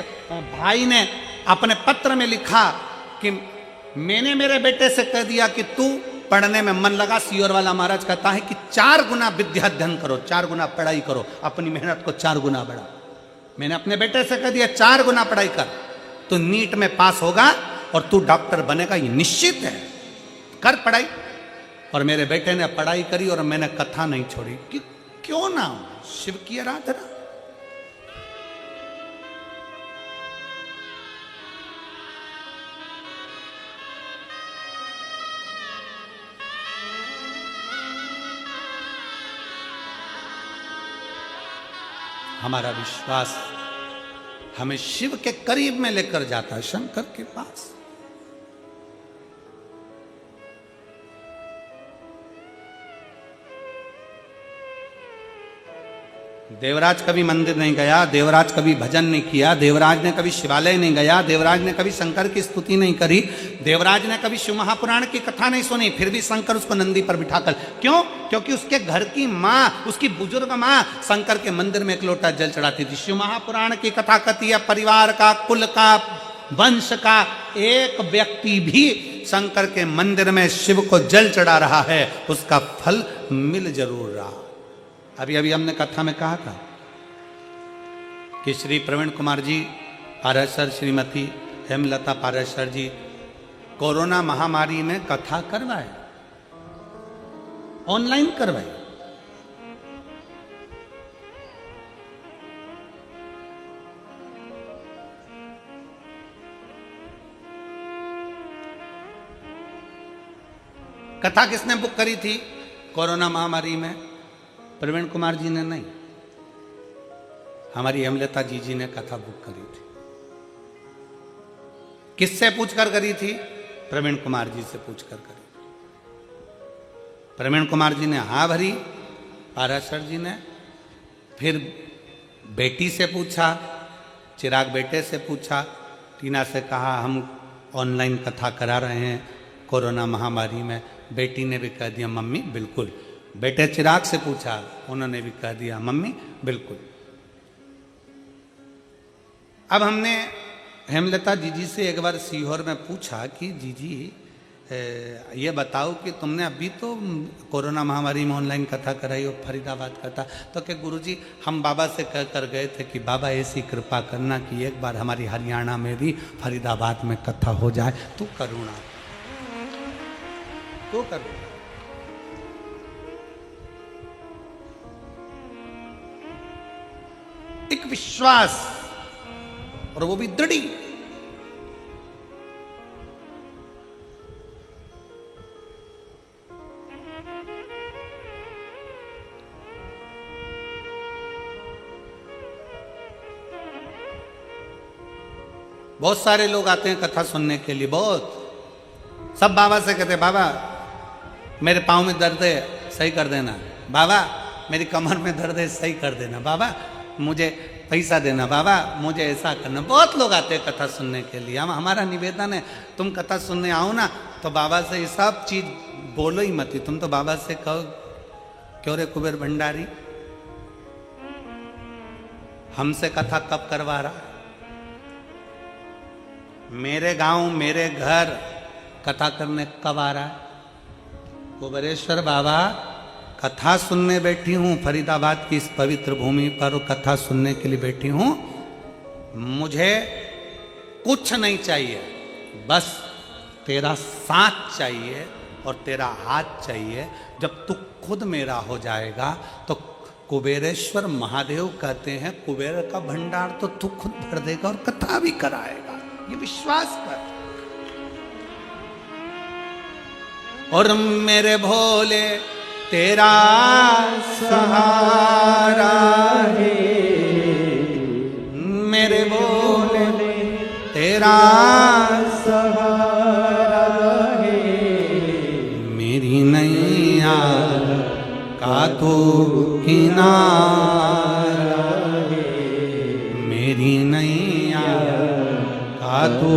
भाई ने अपने पत्र में लिखा कि मैंने मेरे बेटे से कह दिया कि तू पढ़ने में मन लगा। सियोर वाला महाराज कहता है कि 4 गुना विद्या अध्ययन करो, 4 गुना पढ़ाई करो, अपनी मेहनत को 4 गुना बढ़ा। मैंने अपने बेटे से कह दिया 4 गुना पढ़ाई कर, तो नीट में पास होगा और तू डॉक्टर बनेगा, ये निश्चित है, कर पढ़ाई। और मेरे बेटे ने पढ़ाई करी और मैंने कथा नहीं छोड़ी कि क्यों ना हो, शिव की आराधना। हमारा विश्वास हमें शिव के करीब में लेकर जाता है, शंकर के पास। देवराज कभी मंदिर नहीं गया, देवराज कभी भजन नहीं किया, देवराज ने कभी शिवालय नहीं गया, देवराज ने कभी शंकर की स्तुति नहीं करी, देवराज ने कभी शिव महापुराण की कथा नहीं सुनी, फिर भी शंकर उसको नंदी पर बिठाकर, क्यों? क्योंकि उसके घर की माँ, उसकी बुजुर्ग माँ शंकर के मंदिर में एक लोटा जल चढ़ाती थी। शिव महापुराण की कथा कहती है परिवार का, कुल का, वंश का एक व्यक्ति भी शंकर के मंदिर में शिव को जल चढ़ा रहा है, उसका फल मिल जरूर रहा। अभी अभी हमने कथा में कहा था कि श्री प्रवीण कुमार जी पाराशर, श्रीमती हेमलता पाराशर जी कोरोना महामारी में कथा करवाए, ऑनलाइन करवाई। कथा किसने बुक करी थी कोरोना महामारी में? प्रवीण कुमार जी ने नहीं, हमारी हेमलता जी ने कथा बुक करी थी। किससे पूछकर करी थी? प्रवीण कुमार जी से पूछकर करी। प्रवीण कुमार जी ने हाँ भरी, पाराशर जी ने फिर बेटी से पूछा, चिराग बेटे से पूछा, टीना से कहा हम ऑनलाइन कथा करा रहे हैं कोरोना महामारी में। बेटी ने भी कह दिया मम्मी बिल्कुल। बेटे चिराग से पूछा, उन्होंने भी कह दिया मम्मी बिल्कुल। अब हमने हेमलता जी से एक बार सीहोर में पूछा कि जी ये बताओ कि तुमने अभी तो कोरोना महामारी में ऑनलाइन कथा कराई और फरीदाबाद कथा, तो क्या गुरुजी हम बाबा से कह कर गए थे कि बाबा ऐसी कृपा करना कि एक बार हमारी हरियाणा में भी फरीदाबाद में कथा हो जाए, तू करुणा, तू करुणा। एक विश्वास और वो भी दृढ़। बहुत सारे लोग आते हैं कथा सुनने के लिए, बहुत सब बाबा से कहते बाबा मेरे पाँव में दर्द है सही कर देना, बाबा मेरी कमर में दर्द है सही कर देना, बाबा मुझे पैसा देना, बाबा मुझे ऐसा करना। बहुत लोग आते हैं कथा सुनने के लिए। हम हमारा निवेदन है तुम कथा सुनने आओ ना तो बाबा से ये सब चीज बोलो ही मत, तुम तो बाबा से कहो क्यों रे कुबेर भंडारी हमसे कथा कब करवा रहा, मेरे गांव मेरे घर कथा करने कब आ रहा है। कुबेरेश्वर बाबा कथा सुनने बैठी हूं फरीदाबाद की इस पवित्र भूमि पर, कथा सुनने के लिए बैठी हूं, मुझे कुछ नहीं चाहिए, बस तेरा साथ चाहिए और तेरा हाथ चाहिए। जब तू खुद मेरा हो जाएगा तो कुबेरेश्वर महादेव कहते हैं कुबेर का भंडार तो तू खुद भर देगा और कथा भी कराएगा, ये विश्वास कर। और मेरे भोले तेरा सहारा है, मेरे भोले तेरा सहारा है, मेरी नैया का तो किनारा है, मेरी नैया का तो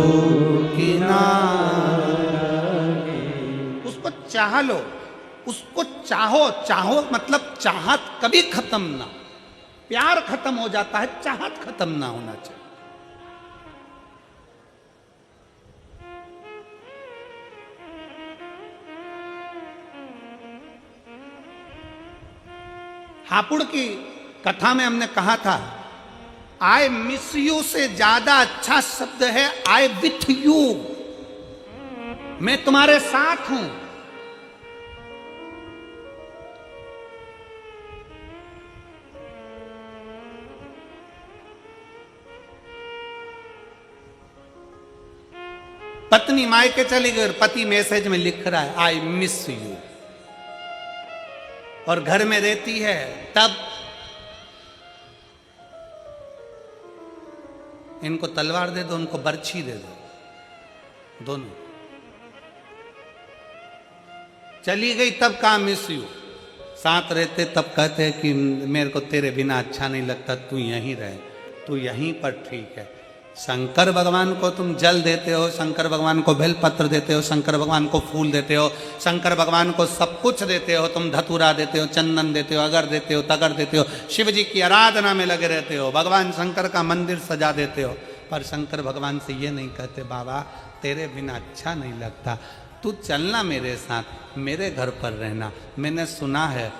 किनारा है। उसको चाह लो, उसको चाहो, चाहो मतलब चाहत कभी खत्म ना, प्यार खत्म हो जाता है, चाहत खत्म ना होना चाहिए। हापुड़ की कथा में हमने कहा था आई मिस यू से ज्यादा अच्छा शब्द है आई विथ यू, मैं तुम्हारे साथ हूं। पत्नी मायके चली गई और पति मैसेज में लिख रहा है आई मिस यू, और घर में रहती है तब इनको तलवार दे दो, उनको बर्छी दे दो, दोनों चली गई तब कहा मिस यू, साथ रहते तब कहते हैं कि मेरे को तेरे बिना अच्छा नहीं लगता, तू यहीं रहे, तू यहीं पर ठीक है। शंकर भगवान को तुम जल देते हो, शंकर भगवान को बेलपत्र देते हो, शंकर भगवान को फूल देते हो, शंकर भगवान को सब कुछ देते हो, तुम धतूरा देते हो, चंदन देते हो, अगर देते हो, तगर देते हो, शिव जी की आराधना में लगे रहते हो, भगवान शंकर का मंदिर सजा देते हो, पर शंकर भगवान से ये नहीं कहते बाबा तेरे बिना अच्छा नहीं लगता, तू चलना मेरे साथ, मेरे घर पर रहना। मैंने सुना है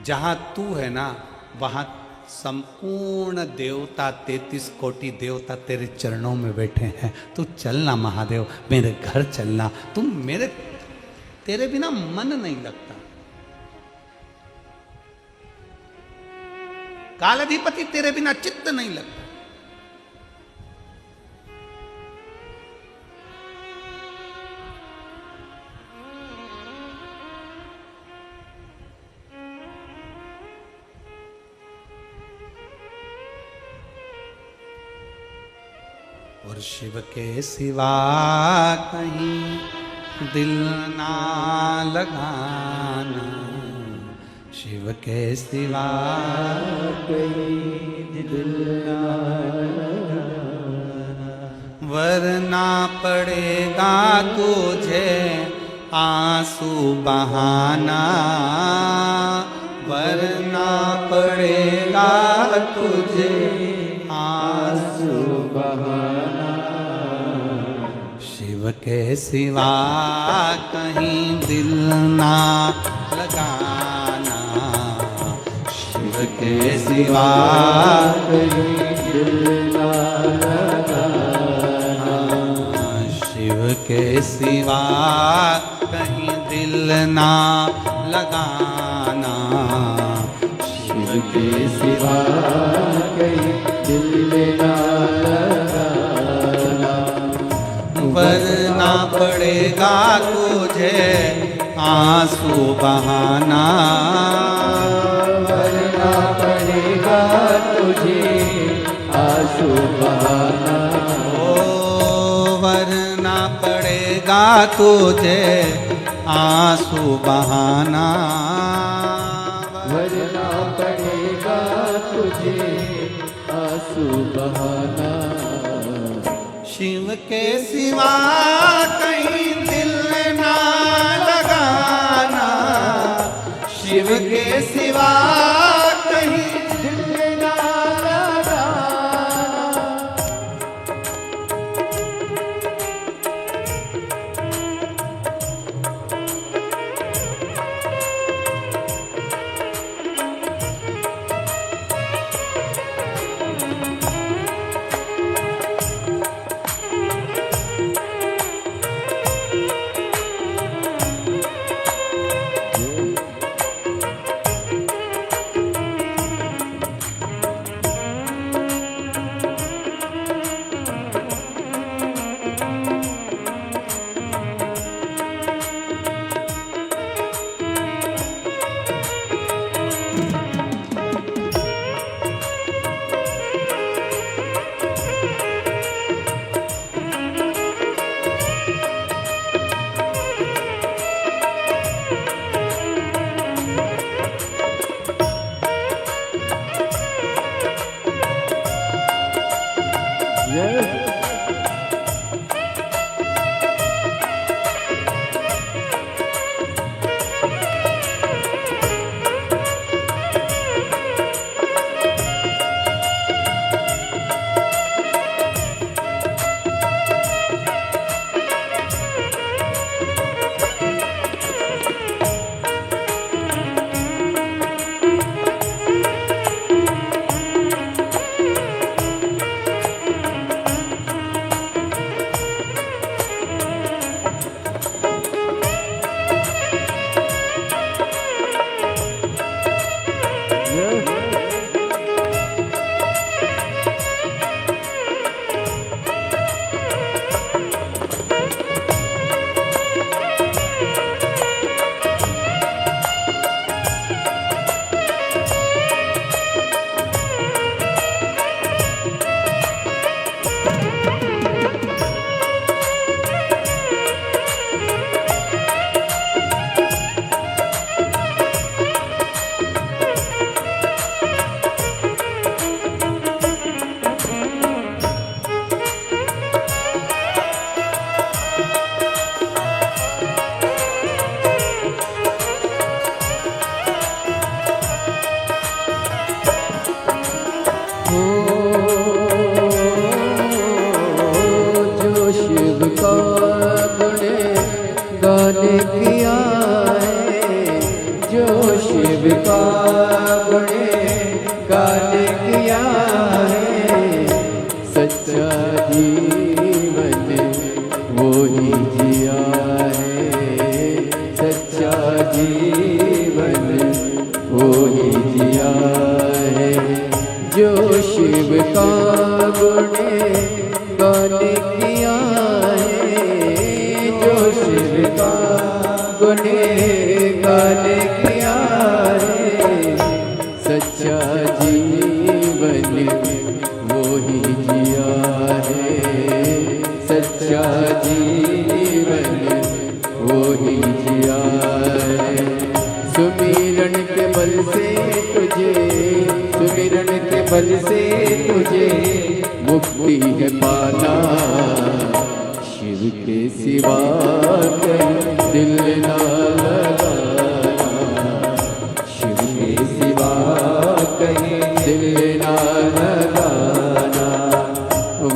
जहां तू है ना वहां संपूर्ण देवता 33 कोटि देवता तेरे चरणों में बैठे हैं, तू चलना महादेव, मेरे घर चलना, तुम मेरे तेरे बिना मन नहीं लगता। कालाधिपति तेरे बिना चित्त नहीं लगता। और शिव के सिवा कहीं दिल ना लगाना, शिव के सिवा कहीं दिल ना लगाना, वरना पड़ेगा तुझे आंसू बहाना, वरना पड़ेगा तुझे बहाना, शिव के सिवा कहीं दिल ना लगाना, शिव के सिवा कहीं दिल ना लगाना, शिव के सिवा कहीं दिल ना लगाना, शिव के सिवा कहीं दिल ना लगाना, वरना पड़ेगा तुझे आंसू बहाना, वरना पड़ेगा तुझे आंसू बहाना, वरना पड़ेगा तुझे आंसू बहाना, वरना पड़ेगा तुझे आंसू बहाना, शिव के सिवा कहीं दिल ना लगाना, शिव के सिवा कहीं दिल ना लगाना,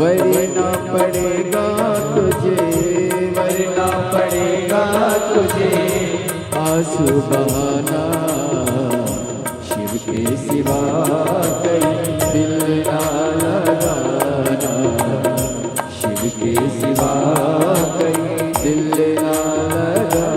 वरी पड़ेगा तुझे आंसू बहाना, शिव के सिवा कहीं दिल ना लगाना, शिव के सिवा कहीं दिल ना लगाना।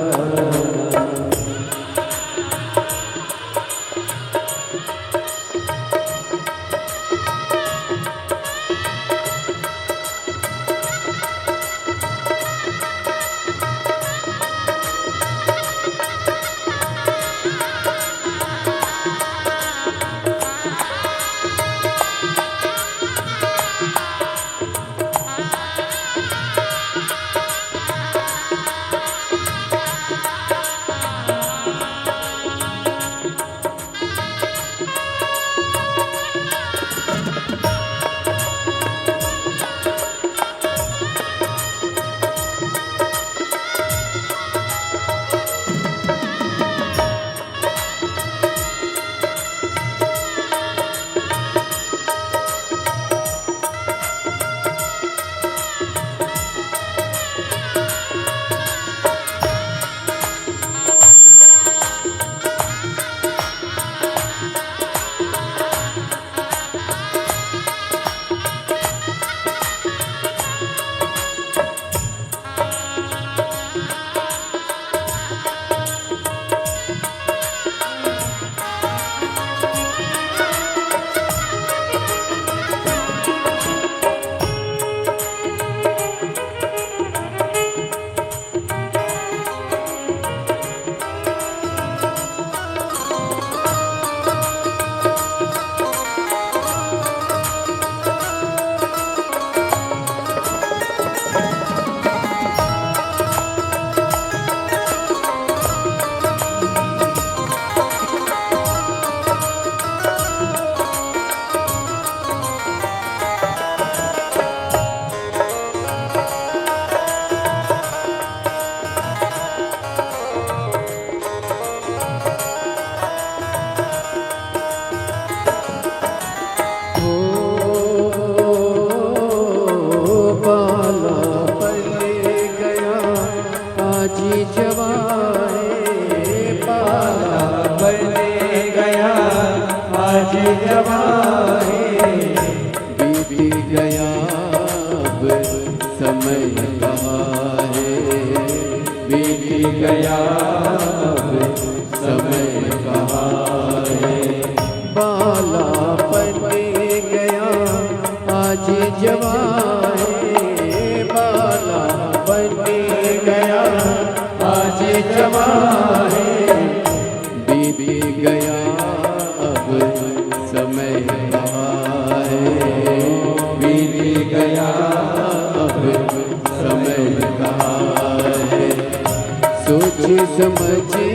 बीत गया अब समय कहाँ है, बीत गया अब समय कहाँ है। बाला पड़ गया आज जवाए, बाला पड़ गया आज जवाए, बीत गया अब समय कहाँ है, बीत गया अब समय कहाँ है। सोच समझ के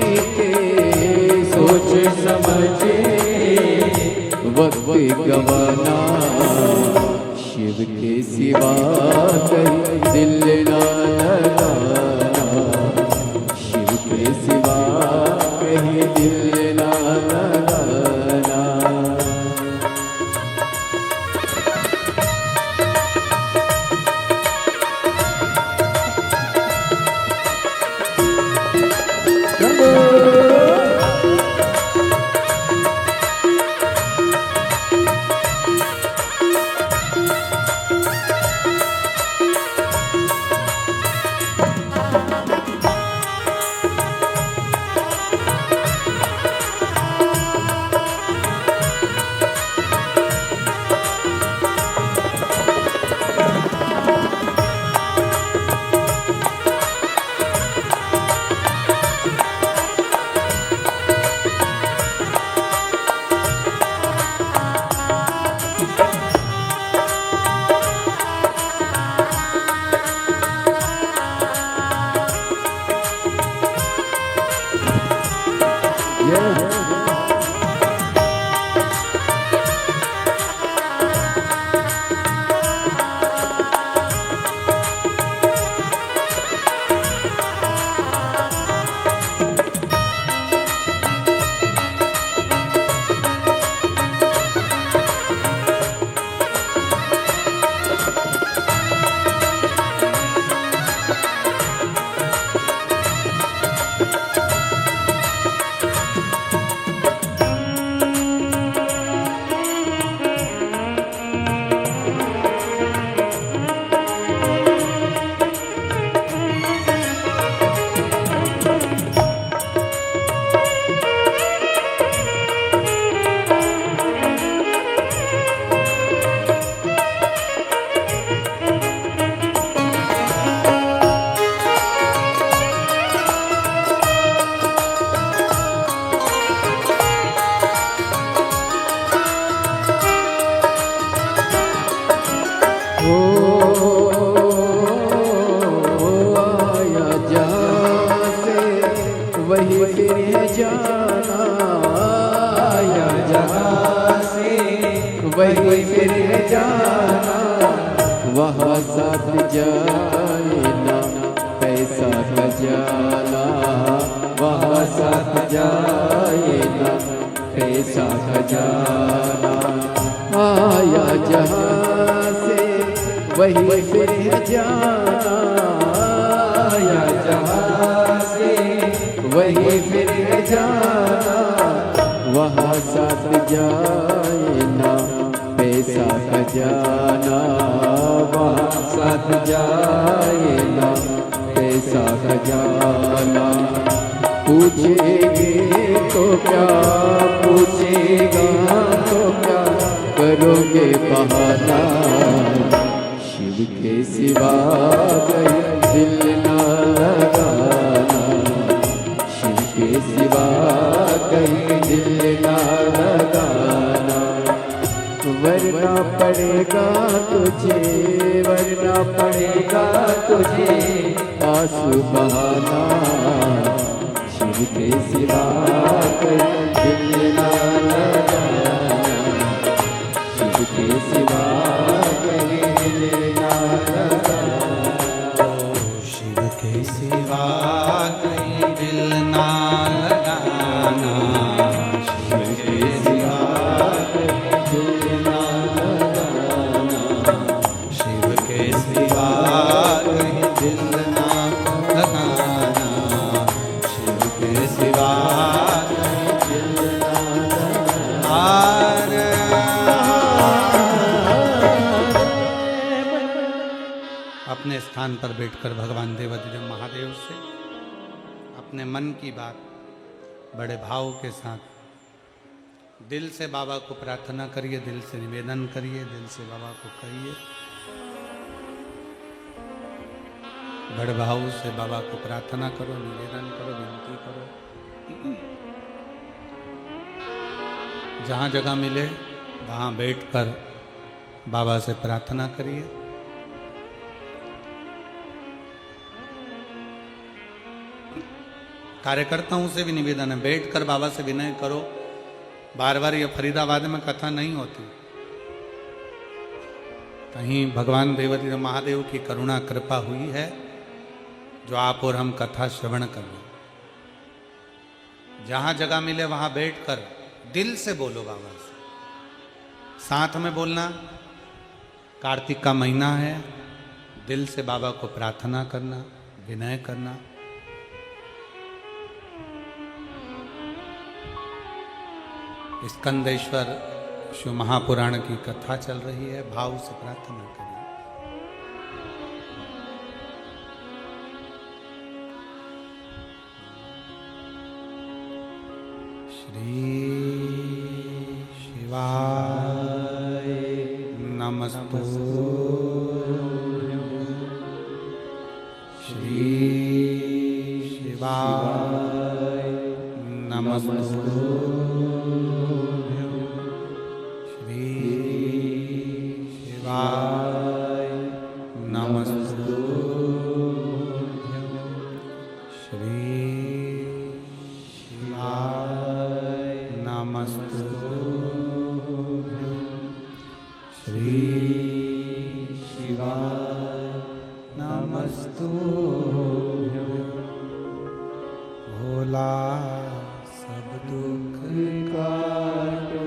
वक्त गवाना, शिव के सिवा कहीं दिल ना लगाना, शिव के सिवा कहीं दिल ना लगाना। फिर जाना, आया जहाँ से वही फिर जाना, वहाँ साथ जाए ना पैसा खजाना, वहाँ साथ जाए ना पैसा खजाना। आया जहाँ से वही फिर जाना, आया जहाँ से वही फिर जाना, वहाँ साथ जाए ना पैसा खजाना, वहाँ साथ जाए ना पैसा खजाना। पूछेंगे तो क्या, पूछेगा तो क्या, करोगे बहाना, शिव के सिवा कहीं दिल ना लगाना, शिव के सिवा कहीं दिल ना लगाना। वरना पड़ेगा तुझे, वरना पड़ेगा तुझे आंसू बहाना, शिव के सिवा कहीं दिल ना लगाना, शिव के सिवा कहीं दिल ना लगाना, शिव के सिवा कहीं दिल ना लगाना, शिव के सिवा दिल ना लगाना, शिव के सिवा कहीं दिल ना लगाना, शिव के सिवा कहीं दिल ना लगाना। अपने स्थान पर बैठकर भगवान देवाधिदेव महादेव से अपने मन की बात बड़े भाव के साथ दिल से बाबा को प्रार्थना करिए, दिल से निवेदन करिए, दिल से बाबा को कहिए। बड़े भाव से बाबा को प्रार्थना करो, निवेदन करो, विनती करो। जहाँ जगह मिले वहाँ बैठकर बाबा से प्रार्थना करिए। कार्यकर्ताओं से भी निवेदन है, बैठकर बाबा से विनय करो। बार बार ये फरीदाबाद में कथा नहीं होती, कहीं भगवान देवाधिदेव महादेव की करुणा कृपा हुई है जो आप और हम कथा श्रवण कर रहे। जहां जगह मिले वहां बैठकर दिल से बोलो बाबा से, साथ में बोलना। कार्तिक का महीना है, दिल से बाबा को प्रार्थना करना, विनय करना। स्कंदेश्वर शिव महापुराण की कथा चल रही है, भाव से प्रार्थना करिए। श्री शिवाय नमस्तु, श्री शिवाय नमस्तु, नमस्तु, श्री शिवाय नमस्तु, श्री शिवाय नमस्तु। भोला सब दुख काटो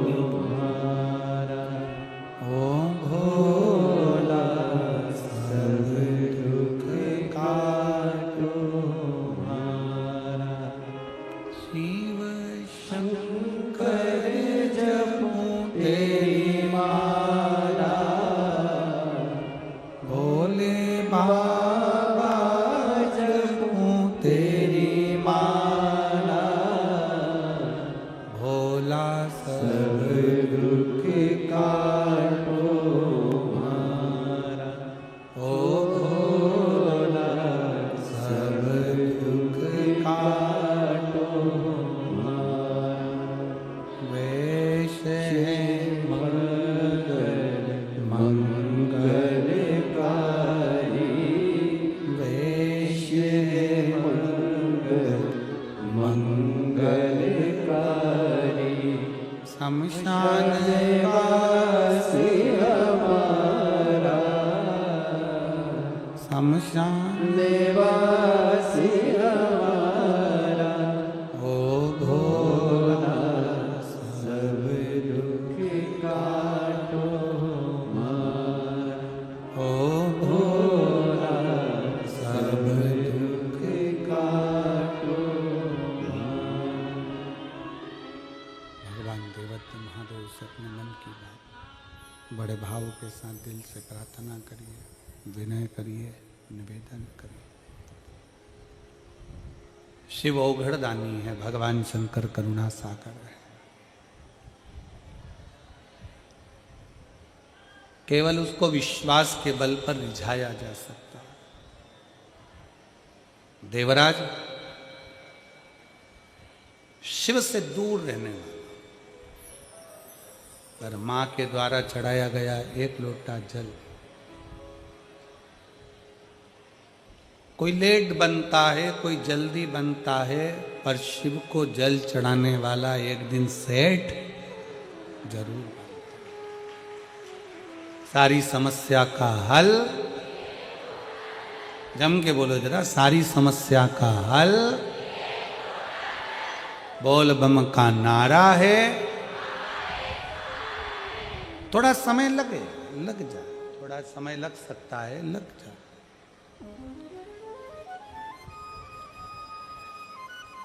तुम्हारा, ओम भोला सब दुख काटो तुम्हारा। शिव शंकर जपूं तेरी माला, भोले बाबा जपूं तेरी माला, भोला सब दुख काटो तुम्हारा, ओ भोला सब दुख काटो तुम्हारा। वैसे मंगलकारी, वैसे शमशान वासी हमारा, शमशान निवासी हमारा, ओ भोला सब दुख काटो हमारा, ओ भोला सब दुख काटो हमारा। भगवान देवत्व महादेव से अपने मन की बात बड़े भाव के साथ दिल से प्रार्थना करिए, विनय करिए, निवेदन करिए। शिव औघड़दानी है, भगवान शंकर करुणा सागर है। केवल उसको विश्वास के बल पर रिझाया जा सकता है। देवराज शिव से दूर रहने वाला, पर मां के द्वारा चढ़ाया गया एक लोटा जल, कोई लेट बनता है, कोई जल्दी बनता है, पर शिव को जल चढ़ाने वाला एक दिन सेठ जरूर बनता है। सारी समस्या का हल, जम के बोलो जरा, सारी समस्या का हल बोल बम का नारा है। थोड़ा समय लग जाए, थोड़ा समय लग सकता है, लग जाए।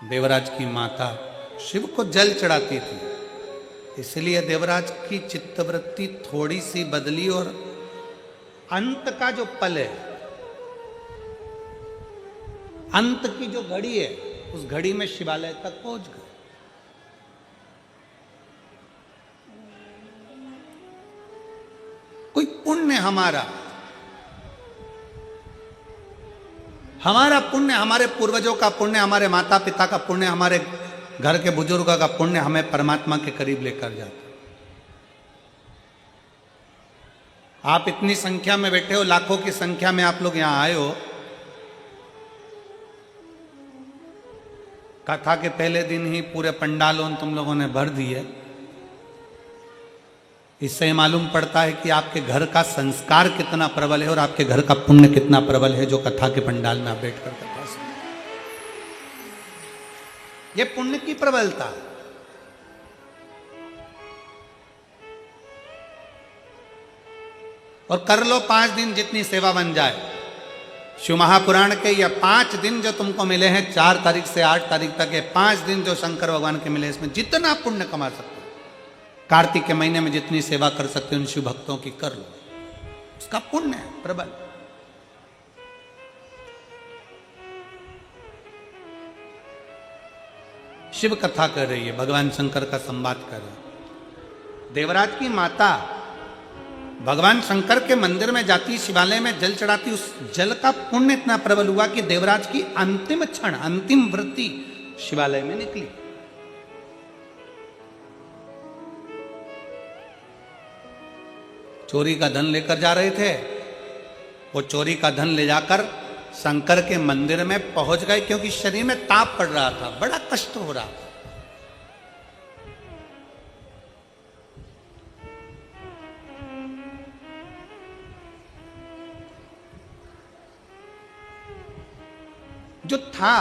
देवराज की माता शिव को जल चढ़ाती थी, इसलिए देवराज की चित्तवृत्ति थोड़ी सी बदली और अंत का जो पल है, अंत की जो घड़ी है, उस घड़ी में शिवालय तक पहुंच गए। कोई पुण्य हमारा पुण्य, हमारे पूर्वजों का पुण्य, हमारे माता पिता का पुण्य, हमारे घर के बुजुर्गों का पुण्य हमें परमात्मा के करीब लेकर जाता। आप इतनी संख्या में बैठे हो, लाखों की संख्या में आप लोग यहां आए हो। कथा के पहले दिन ही पूरे पंडालों तुम लोगों ने भर दिए। इससे मालूम पड़ता है कि आपके घर का संस्कार कितना प्रबल है और आपके घर का पुण्य कितना प्रबल है, जो कथा के पंडाल में आप बैठकर कथा सुनते। ये पुण्य की प्रबलता। और कर लो 5 दिन जितनी सेवा बन जाए। शिव महापुराण के ये 5 दिन जो तुमको मिले हैं, 4 तारीख से 8 तारीख तक के 5 दिन जो शंकर भगवान के मिले, इसमें जितना पुण्य कमा सकते हो, कार्तिक के महीने में जितनी सेवा कर सकते हो उन शिव भक्तों की कर लो, उसका पुण्य है प्रबल। शिव कथा कर रही है, भगवान शंकर का संवाद कर रहे हैं। देवराज की माता भगवान शंकर के मंदिर में जाती, शिवालय में जल चढ़ाती, उस जल का पुण्य इतना प्रबल हुआ कि देवराज की अंतिम क्षण, अंतिम वृत्ति शिवालय में निकली। चोरी का धन लेकर जा रहे थे, वो चोरी का धन ले जाकर शंकर के मंदिर में पहुंच गए, क्योंकि शरीर में ताप पड़ रहा था, बड़ा कष्ट हो रहा था। जो था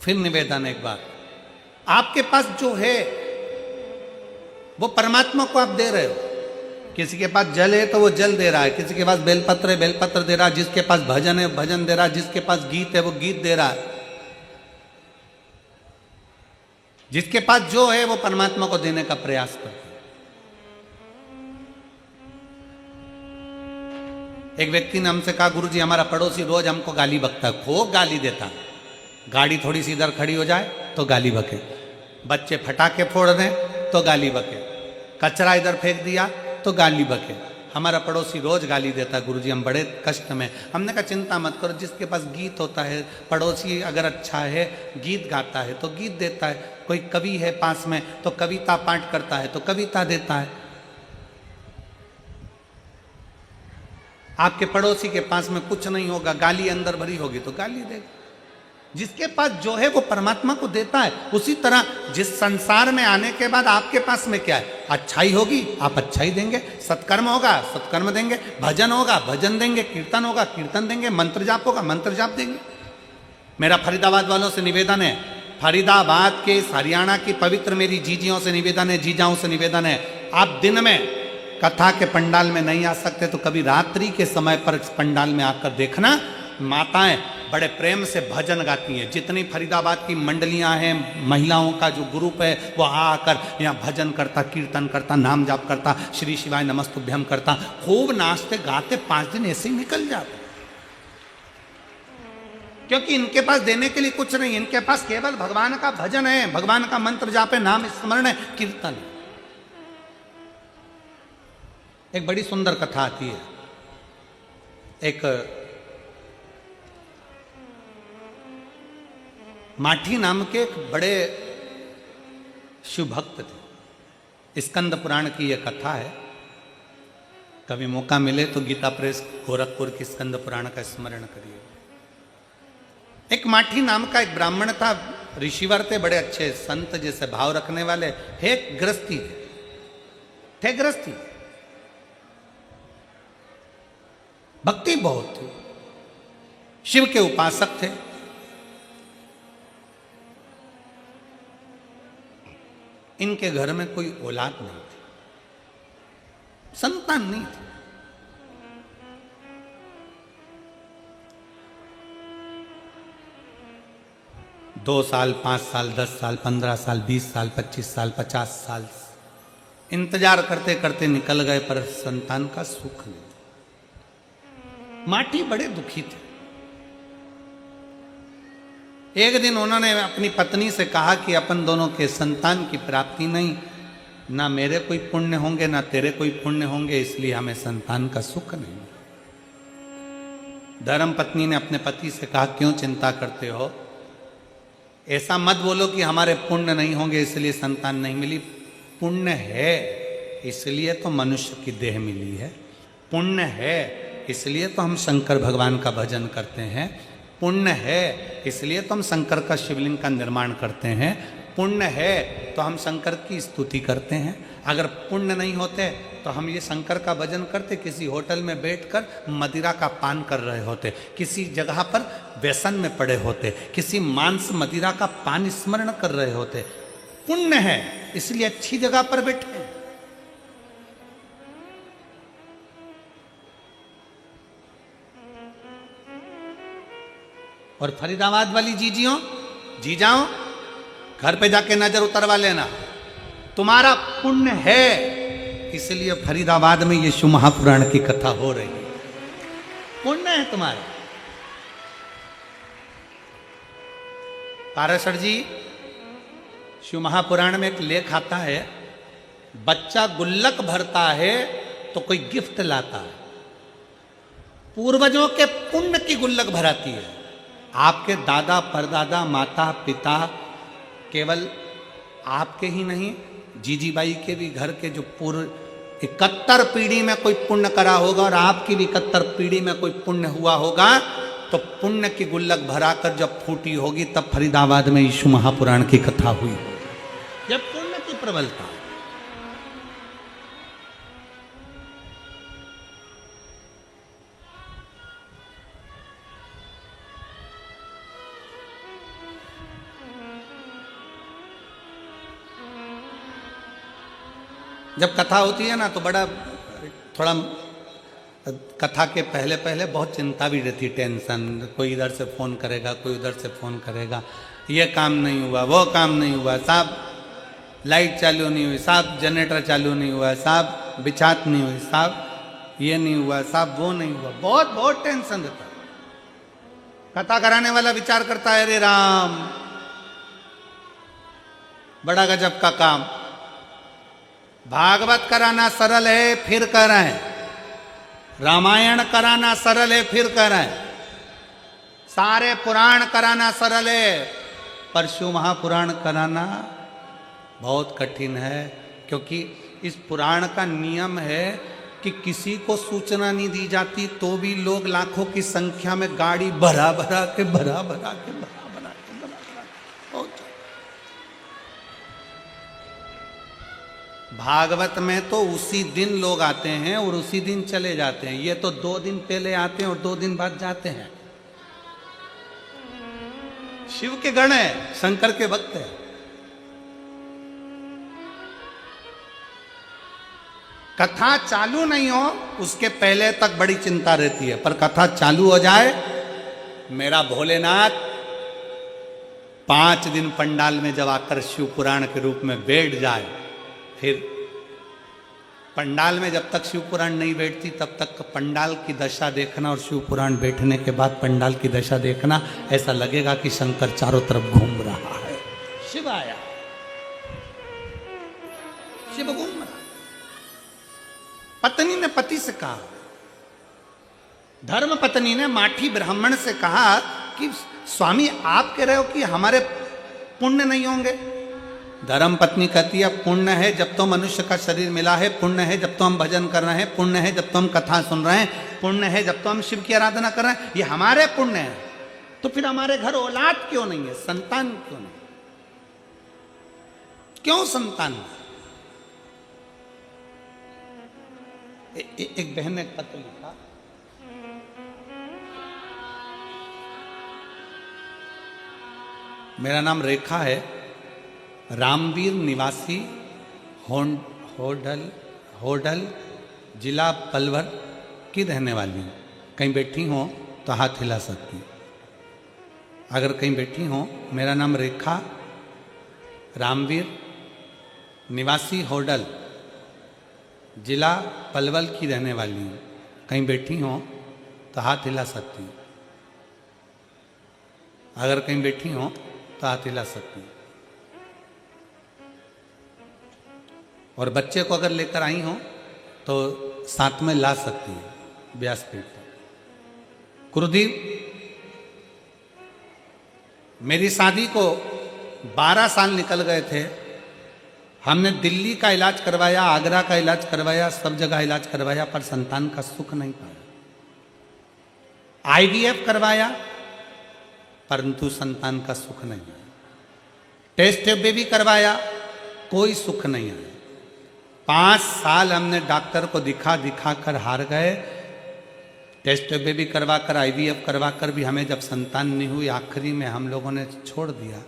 फिर निवेदन एक बार, आपके पास जो है वो परमात्मा को आप दे रहे हो। किसी के पास जल है तो वो जल दे रहा है, किसी के पास बेलपत्र है बेलपत्र दे रहा है, जिसके पास भजन है भजन दे रहा है, जिसके पास गीत है वो गीत दे रहा है। जिसके पास जो है वो परमात्मा को देने का प्रयास करता है। एक व्यक्ति ने हमसे कहा, गुरुजी हमारा पड़ोसी रोज हमको गाली बकता है, खूब गाली देता। गाड़ी थोड़ी सी इधर खड़ी हो जाए तो गाली बके, बच्चे फटाके फोड़ दें तो गाली बके, कचरा इधर फेंक दिया तो गाली बके। हमारा पड़ोसी रोज गाली देता है, गुरुजी हम बड़े कष्ट में। हमने कहा चिंता मत करो, जिसके पास गीत होता है, पड़ोसी अगर अच्छा है, गीत गाता है तो गीत देता है, कोई कवि है पास में तो कविता पाठ करता है तो कविता देता है। आपके पड़ोसी के पास में कुछ नहीं होगा, गाली अंदर भरी होगी तो गाली देगा। जिसके पास जो है वो परमात्मा को देता है। उसी तरह जिस संसार में आने के बाद आपके पास में क्या है, अच्छाई होगी आप अच्छाई देंगे, सत्कर्म होगा सत्कर्म देंगे, भजन होगा भजन देंगे, कीर्तन होगा कीर्तन देंगे, मंत्र जाप होगा मंत्र जाप देंगे। मेरा फरीदाबाद वालों से निवेदन है, फरीदाबाद के हरियाणा की पवित्र मेरी जीजियों से निवेदन है, जीजाओं से निवेदन है, आप दिन में कथा के पंडाल में नहीं आ सकते तो कभी रात्रि के समय पर पंडाल में आकर देखना। माताएं बड़े प्रेम से भजन गाती हैं। जितनी फरीदाबाद की मंडलियां हैं, महिलाओं का जो ग्रुप है वो आकर यहाँ भजन करता, कीर्तन करता, नाम जाप करता, श्री शिवाय नमस्तुभ्यम करता, खूब नाचते गाते 5 दिन ऐसे ही निकल जाते। क्योंकि इनके पास देने के लिए कुछ नहीं, इनके पास केवल भगवान का भजन है, भगवान का मंत्र जाप है, नाम स्मरण है, कीर्तन है। एक बड़ी सुंदर कथा आती है। एक माठी नाम के एक बड़े शिव भक्त थे। स्कंद पुराण की यह कथा है। कभी मौका मिले तो गीता प्रेस गोरखपुर की स्कंद पुराण का स्मरण करिए। एक माठी नाम का एक ब्राह्मण था, ऋषिवर थे, बड़े अच्छे संत जैसे भाव रखने वाले, हे गृहस्थी थे गृहस्थी, भक्ति बहुत थी, शिव के उपासक थे। इनके घर में कोई औलाद नहीं थी, संतान नहीं थी। दो साल 5 साल 10 साल 15 साल 20 साल 25 साल 50 साल इंतजार करते करते निकल गए, पर संतान का सुख नहीं। माटी बड़े दुखी थे। एक दिन उन्होंने अपनी पत्नी से कहा कि अपन दोनों के संतान की प्राप्ति नहीं, ना मेरे कोई पुण्य होंगे ना तेरे कोई पुण्य होंगे, इसलिए हमें संतान का सुख नहीं। धर्म पत्नी ने अपने पति से कहा, क्यों चिंता करते हो, ऐसा मत बोलो कि हमारे पुण्य नहीं होंगे इसलिए संतान नहीं मिली। पुण्य है इसलिए तो मनुष्य की देह मिली है, पुण्य है इसलिए तो हम शंकर भगवान का भजन करते हैं, पुण्य है इसलिए तो हम शंकर का शिवलिंग का निर्माण करते हैं, पुण्य है तो हम शंकर की स्तुति करते हैं। अगर पुण्य नहीं होते तो हम ये शंकर का भजन करते, किसी होटल में बैठकर मदिरा का पान कर रहे होते, किसी जगह पर व्यसन में पड़े होते, किसी मांस मदिरा का पान स्मरण कर रहे होते। पुण्य है इसलिए अच्छी जगह पर बैठे। और फरीदाबाद वाली जीजियों जीजाओं, घर पे जाके नजर उतरवा लेना, तुम्हारा पुण्य है इसलिए फरीदाबाद में ये शिव महापुराण की कथा हो रही है, पुण्य है तुम्हारा। पाराशर जी शिव महापुराण में एक लेख आता है, बच्चा गुल्लक भरता है तो कोई गिफ्ट लाता है, पूर्वजों के पुण्य की गुल्लक भराती है। आपके दादा परदादा माता पिता केवल आपके ही नहीं, जीजी बाई के भी घर के जो पूर्व 71 पीढ़ी में कोई पुण्य करा होगा और आपकी भी 71 पीढ़ी में कोई पुण्य हुआ होगा, तो पुण्य की गुल्लक भराकर जब फूटी होगी तब फरीदाबाद में यीशु महापुराण की कथा हुई। जब पुण्य की प्रबलता। जब कथा होती है ना तो बड़ा थोड़ा कथा के पहले पहले बहुत चिंता भी रहती, टेंशन, कोई इधर से फ़ोन करेगा कोई उधर से फ़ोन करेगा, ये काम नहीं हुआ वो काम नहीं हुआ, साहब लाइट चालू नहीं हुई, साहब जनरेटर चालू नहीं हुआ, साहब बिछात नहीं हुई, साहब ये नहीं हुआ, साहब वो नहीं हुआ, बहुत बहुत टेंशन रहता। कथा कराने वाला विचार करता है, अरे राम बड़ा गजब का काम, भागवत कराना सरल है फिर कर रहे हैं, रामायण कराना सरल है फिर कर रहे हैं, सारे पुराण कराना सरल है, पर शिव महापुराण कराना बहुत कठिन है। क्योंकि इस पुराण का नियम है कि किसी को सूचना नहीं दी जाती तो भी लोग लाखों की संख्या में गाड़ी भरा भरा के भागवत में तो उसी दिन लोग आते हैं और उसी दिन चले जाते हैं, ये तो 2 दिन पहले आते हैं और 2 दिन बाद जाते हैं। शिव के गण है, शंकर के भक्त है। कथा चालू नहीं हो उसके पहले तक बड़ी चिंता रहती है, पर कथा चालू हो जाए, मेरा भोलेनाथ 5 दिन पंडाल में जब आकर शिव पुराण के रूप में बैठ जाए, फिर पंडाल में जब तक शिव पुराण नहीं बैठती तब तक पंडाल की दशा देखना, और शिव पुराण बैठने के बाद पंडाल की दशा देखना, ऐसा लगेगा कि शंकर चारों तरफ घूम रहा है। शिव आया, शिव घूम रहा। पत्नी ने पति से कहा, धर्म पत्नी ने माठी ब्राह्मण से कहा कि स्वामी आप कह रहे हो कि हमारे पुण्य नहीं होंगे। धर्म पत्नी कहती है पुण्य है जब तो मनुष्य का शरीर मिला है, पुण्य है जब तो हम भजन कर रहे हैं, पुण्य है जब तो हम कथा सुन रहे हैं, पुण्य है जब तो हम शिव की आराधना कर रहे हैं, ये हमारे पुण्य है। तो फिर हमारे घर औलाद क्यों नहीं है, संतान क्यों नहीं, क्यों संतान नहीं? एक बहन ने पत्र लिखा, मेरा नाम रेखा है, रामवीर निवासी होडल जिला पलवल की रहने वाली हूँ। कहीं बैठी हो तो हाथ हिला सकती हूँ। अगर कहीं बैठी हो, मेरा नाम रेखा, रामवीर निवासी होडल जिला पलवल की रहने वाली हूँ। कहीं बैठी हो तो हाथ हिला सकती हूँ। अगर कहीं बैठी हो तो हाथ हिला सकती हूँ। और बच्चे को अगर लेकर आई हो तो साथ में ला सकती है व्यासपीठ पर। गुरुदेव, मेरी शादी को 12 साल निकल गए थे। हमने दिल्ली का इलाज करवाया, आगरा का इलाज करवाया, सब जगह इलाज करवाया, पर संतान का सुख नहीं पाया। IVF करवाया परंतु संतान का सुख नहीं आया। टेस्ट बेबी करवाया, कोई सुख नहीं आया। 5 साल हमने डॉक्टर को दिखा कर हार गए। टेस्ट बेबी करवाकर, IVF करवाकर भी हमें जब संतान नहीं हुई, आखिरी में हम लोगों ने छोड़ दिया।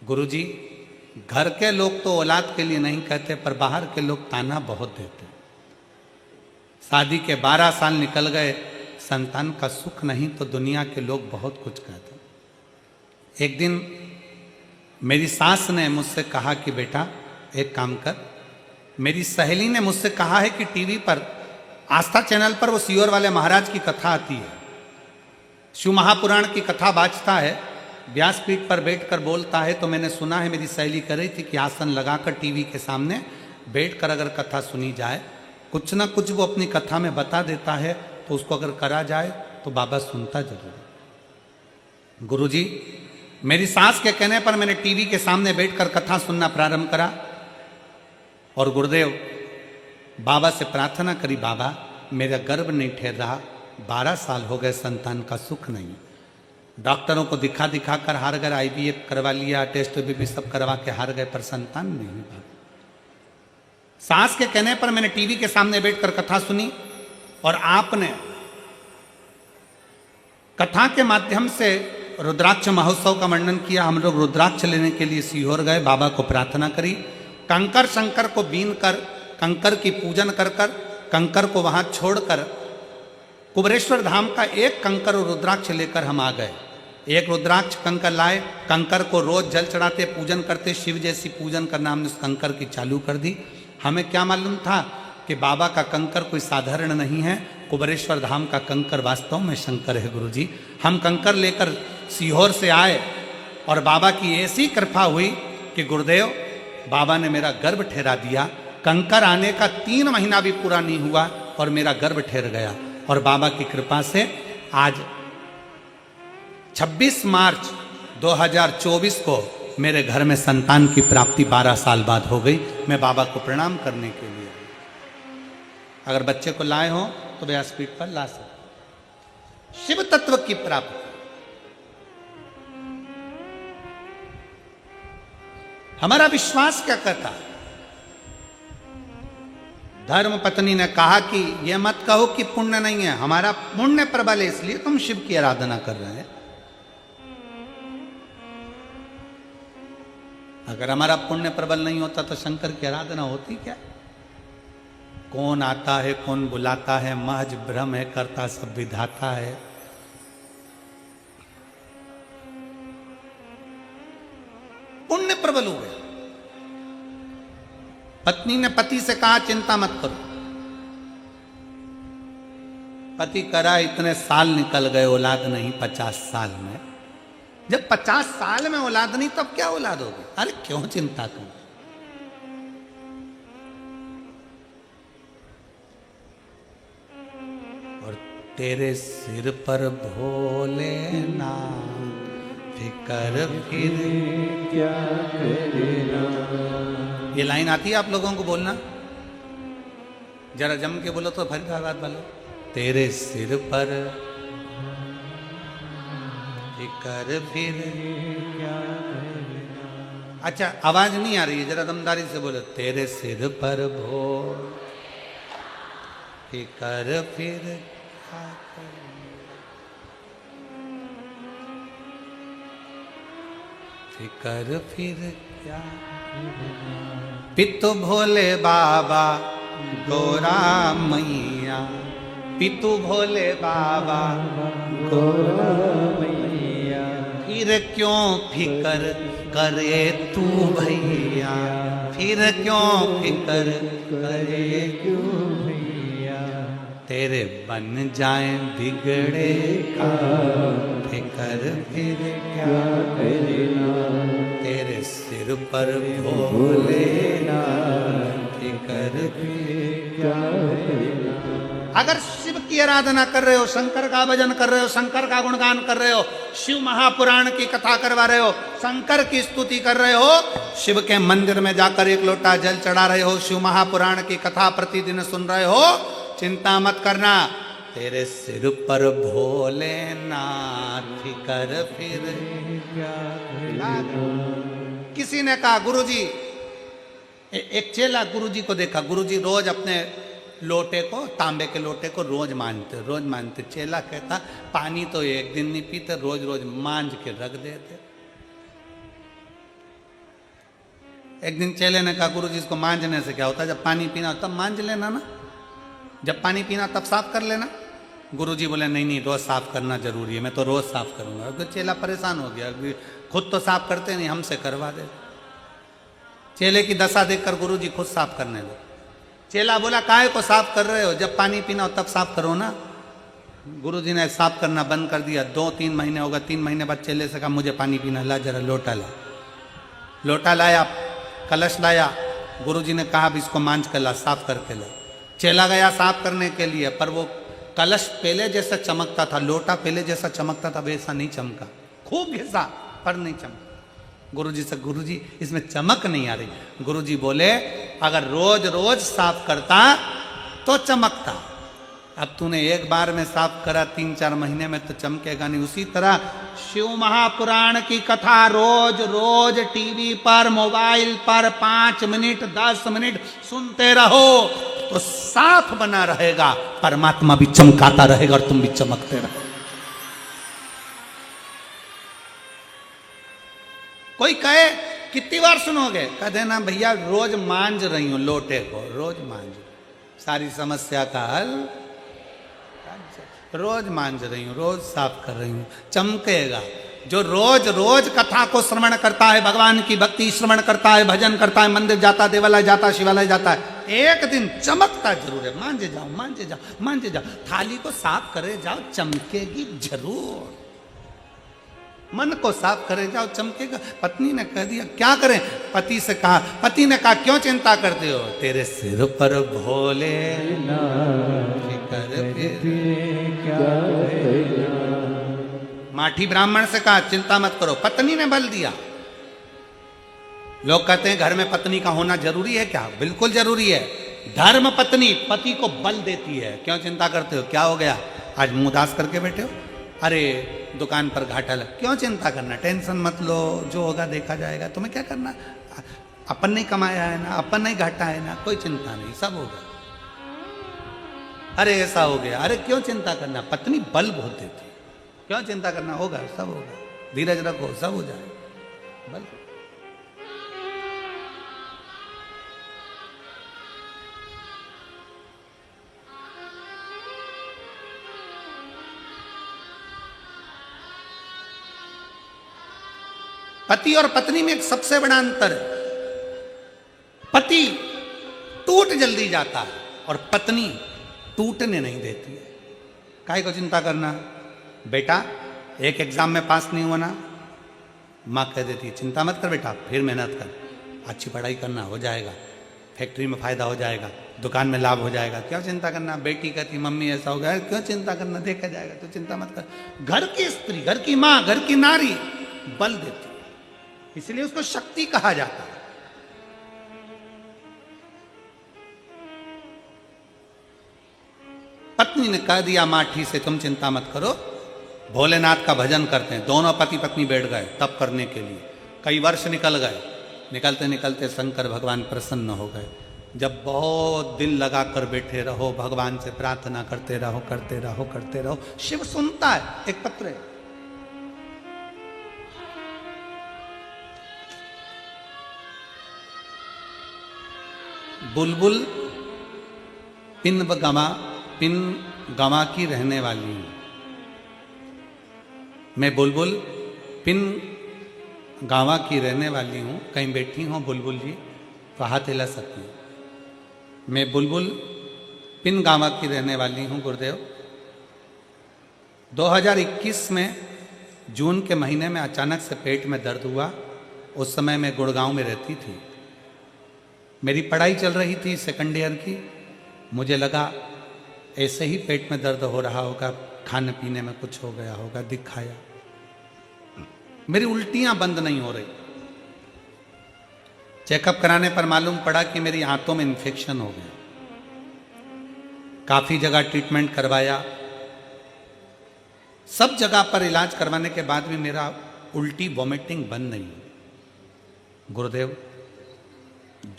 गुरुजी, घर के लोग तो औलाद के लिए नहीं कहते, पर बाहर के लोग ताना बहुत देते। शादी के 12 साल निकल गए, संतान का सुख नहीं, तो दुनिया के लोग बहुत कुछ कहते। एक दिन मेरी सास ने मुझसे कहा कि बेटा एक काम कर। मेरी सहेली ने मुझसे कहा है कि टीवी पर, आस्था चैनल पर वो सीहोर वाले महाराज की कथा आती है, शिव महापुराण की कथा बाजता है, व्यासपीठ पर बैठकर बोलता है। तो मैंने सुना है, मेरी सहेली कर रही थी कि आसन लगाकर टीवी के सामने बैठकर अगर कथा सुनी जाए, कुछ ना कुछ वो अपनी कथा में बता देता है, तो उसको अगर करा जाए तो बाबा सुनता जरूर है। गुरुजी, मेरी सास के कहने पर मैंने टीवी के सामने बैठकर कथा सुनना प्रारंभ करा, और गुरुदेव बाबा से प्रार्थना करी, बाबा मेरा गर्भ नहीं ठहर रहा, 12 साल हो गए, संतान का सुख नहीं। डॉक्टरों को दिखा कर हार गए, IVF करवा लिया, टेस्ट भी सब करवा के हार गए, पर संतान नहीं हुई। सास के कहने पर मैंने टीवी के सामने बैठकर कथा सुनी, और आपने कथा के माध्यम से रुद्राक्ष महोत्सव का वर्णन किया। हम लोग रुद्राक्ष लेने के लिए सीहोर गए, बाबा को प्रार्थना करी, कंकर शंकर को बीन कर, कंकर की पूजन कर कंकर को वहां छोड़कर कुबरेश्वर धाम का एक कंकर और रुद्राक्ष लेकर हम आ गए। एक रुद्राक्ष कंकर लाए, कंकर को रोज जल चढ़ाते, पूजन करते, शिव जैसी पूजन करना हमने उस कंकर की चालू कर दी। हमें क्या मालूम था कि बाबा का कंकर कोई साधारण नहीं है, कुबरेश्वर धाम का कंकर वास्तव में शंकर है। गुरुजी, हम कंकर लेकर सीहोर से आए, और बाबा की ऐसी कृपा हुई कि गुरुदेव बाबा ने मेरा गर्भ ठहरा दिया। कंकर आने का 3 महीना भी पूरा नहीं हुआ और मेरा गर्भ ठहर गया, और बाबा की कृपा से आज 26 मार्च 2024 को मेरे घर में संतान की प्राप्ति 12 साल बाद हो गई। मैं बाबा को प्रणाम करने के लिए, अगर बच्चे को लाए हो तो व्यासपीठ पर ला सकते। शिव तत्व की प्राप्ति, हमारा विश्वास क्या कहता है? धर्म पत्नी ने कहा कि ये मत कहो कि पुण्य नहीं है, हमारा पुण्य प्रबल है इसलिए तुम शिव की आराधना कर रहे हैं। अगर हमारा पुण्य प्रबल नहीं होता तो शंकर की आराधना होती क्या? कौन आता है कौन बुलाता है, महज भ्रम है, करता सब विधाता है। पुण्य प्रबल हो गया। पत्नी ने पति से कहा चिंता मत करो। पति करा, इतने साल निकल गए, औलाद नहीं 50 साल में। जब 50 साल में औलाद नहीं तब क्या औलाद होगी? अरे क्यों चिंता करो। और तेरे सिर पर भोलेनाथ फिकर फिर क्या करना। ये लाइन आती है आप लोगों को बोलना? जरा जम के बोलो तो फरीदाबाद वालों। तेरे सिर पर फिकर फिर क्या करना। अच्छा आवाज नहीं आ रही है, जरा दमदारी से बोलो। तेरे सिर पर भो फिकर फिर क्या करना। फिकर फिर क्या पितु भोले बाबा गोरा मैया, पितु भोले बाबा गोरा मैया, फिर क्यों फिकर करे तू भैया, फिर क्यों फिकर करे क्यों भैया। तेरे बन जाए बिगड़े का फिकर फिर क्या करना। तेरे सिर पर भोलेनाथ फिकर क्या करना। अगर शिव की आराधना कर रहे हो, शंकर का भजन कर रहे हो, शंकर का गुणगान कर रहे हो, शिव महापुराण की कथा करवा रहे हो, शंकर की स्तुति कर रहे हो, शिव के मंदिर में जाकर एक लोटा जल चढ़ा रहे हो, शिव महापुराण की कथा प्रतिदिन सुन रहे हो, चिंता मत करना। तेरे सिर पर भोलेनाथ फिकर फिर क्या करना। किसी ने कहा गुरुजी, एक चेला गुरुजी को देखा, गुरुजी रोज अपने लोटे को, तांबे के लोटे को रोज मांजते। चेला कहता पानी तो एक दिन नहीं पीते, रोज रोज मांज के रख देते। एक दिन चेले ने कहा गुरुजी इसको मांजने से क्या होता, जब पानी पीना हो तब मांज लेना ना, जब पानी पीना तब साफ कर लेना। गुरुजी बोले नहीं रोज साफ करना जरूरी है, मैं तो रोज साफ करूंगा। तो चेला परेशान हो गया, खुद तो साफ करते नहीं, हमसे करवा दे। चेले की दशा देखकर गुरुजी खुद साफ करने लगे। चेला बोला काहे को साफ कर रहे हो, जब पानी पीना हो तब साफ करो ना। गुरुजी ने साफ करना बंद कर दिया। 2-3 महीने होगा, 3 महीने बाद चेले से कहा मुझे पानी पीना, ला जरा लोटा ला। लोटा लाया, कलश लाया, गुरुजी ने कहा अब इसको मांझ कर ला, साफ करके ला। चेला गया साफ करने के लिए, पर वो कलश पहले जैसा चमकता था, लोटा पहले जैसा चमकता था, वैसा नहीं चमका। खूब घिसा पर नहीं चमका। गुरुजी से गुरुजी इसमें चमक नहीं आ रही। गुरुजी बोले अगर रोज रोज साफ करता तो चमकता, अब तूने एक बार में साफ करा, 3-4 महीने में तो चमकेगा नहीं। उसी तरह शिव महापुराण की कथा रोज रोज टीवी पर, मोबाइल पर 5 मिनट 10 मिनट सुनते रहो तो साफ बना रहेगा, परमात्मा भी चमकाता रहेगा और तुम भी चमकते रहो। कोई कहे कितनी बार सुनोगे, कह देना भैया रोज मांझ रही हूं लोटे को, रोज मांझ, सारी समस्या का हल, रोज मांझ रही हूं, रोज साफ कर रही हूं, चमकेगा। जो रोज रोज कथा को श्रवण करता है, भगवान की भक्ति श्रवण करता है, भजन करता है, मंदिर जाता, देवालय जाता, शिवालय जाता है, एक दिन चमकता जरूर है। मांझे जाओ मांझे जाओ मांझे जाओ, थाली को साफ करे जाओ, चमकेगी जरूर। मन को साफ करे जाओ, चमकेगा। पत्नी ने कह दिया क्या करें, पति से कहा, पति ने कहा क्यों चिंता करते हो, तेरे सिर पर भोले फिकर क्या करना। माठी ब्राह्मण से कहा चिंता मत करो, पत्नी ने बल दिया। लोग कहते हैं घर में पत्नी का होना जरूरी है क्या, बिल्कुल जरूरी है। धर्म पत्नी पति को बल देती है। क्यों चिंता करते हो, क्या हो गया, आज मुंह उदास करके बैठे हो, अरे दुकान पर घाटा लग, क्यों चिंता करना, टेंशन मत लो, जो होगा देखा जाएगा, तुम्हें क्या करना, अपन नहीं कमाया है ना, अपन नहीं घाटा है ना, कोई चिंता नहीं, सब होगा। अरे ऐसा हो गया, अरे क्यों चिंता करना, पत्नी बल्ब होती थी, क्यों चिंता करना, होगा सब होगा, धीरज रखो सब हो जाए बल्ब। पति और पत्नी में एक सबसे बड़ा अंतर है, पति टूट जल्दी जाता है और पत्नी टूटने नहीं देती है। काहे को चिंता करना, बेटा एक एग्जाम में पास नहीं हुआ ना, माँ कह देती है चिंता मत कर बेटा, फिर मेहनत कर, अच्छी पढ़ाई करना, हो जाएगा, फैक्ट्री में फायदा हो जाएगा, दुकान में लाभ हो जाएगा, क्यों चिंता करना। बेटी कहती मम्मी ऐसा हो गया, क्यों चिंता करना, देखा जाएगा, तो चिंता मत कर। घर की स्त्री, घर की माँ, घर की नारी बल देती है, इसलिए उसको शक्ति कहा जाता है। पत्नी ने कह दिया माठी से तुम चिंता मत करो, भोलेनाथ का भजन करते हैं। दोनों पति पत्नी बैठ गए तप करने के लिए। कई वर्ष निकल गए, निकलते निकलते शंकर भगवान प्रसन्न हो गए। जब बहुत दिल लगा कर बैठे रहो, भगवान से प्रार्थना करते रहो करते रहो करते रहो, शिव सुनता है। एक पत्र है, बुलबुल पिन गवा की रहने वाली हूं मैं, बुलबुल पिन गावा की रहने वाली हूं। कहीं बैठी हो बुलबुल जी तो हाथ हिला सकती हूं। मैं बुलबुल पिन गावा की रहने वाली हूं गुरुदेव। 2021 में जून के महीने में अचानक से पेट में दर्द हुआ। उस समय मैं गुड़गांव में रहती थी, मेरी पढ़ाई चल रही थी सेकंड ईयर की। मुझे लगा ऐसे ही पेट में दर्द हो रहा होगा, खाने पीने में कुछ हो गया होगा, दिखाया। मेरी उल्टियां बंद नहीं हो रही। चेकअप कराने पर मालूम पड़ा कि मेरी आंतों में इन्फेक्शन हो गया। काफी जगह ट्रीटमेंट करवाया, सब जगह पर इलाज करवाने के बाद भी मेरा उल्टी वॉमिटिंग बंद नहीं हुई। गुरुदेव,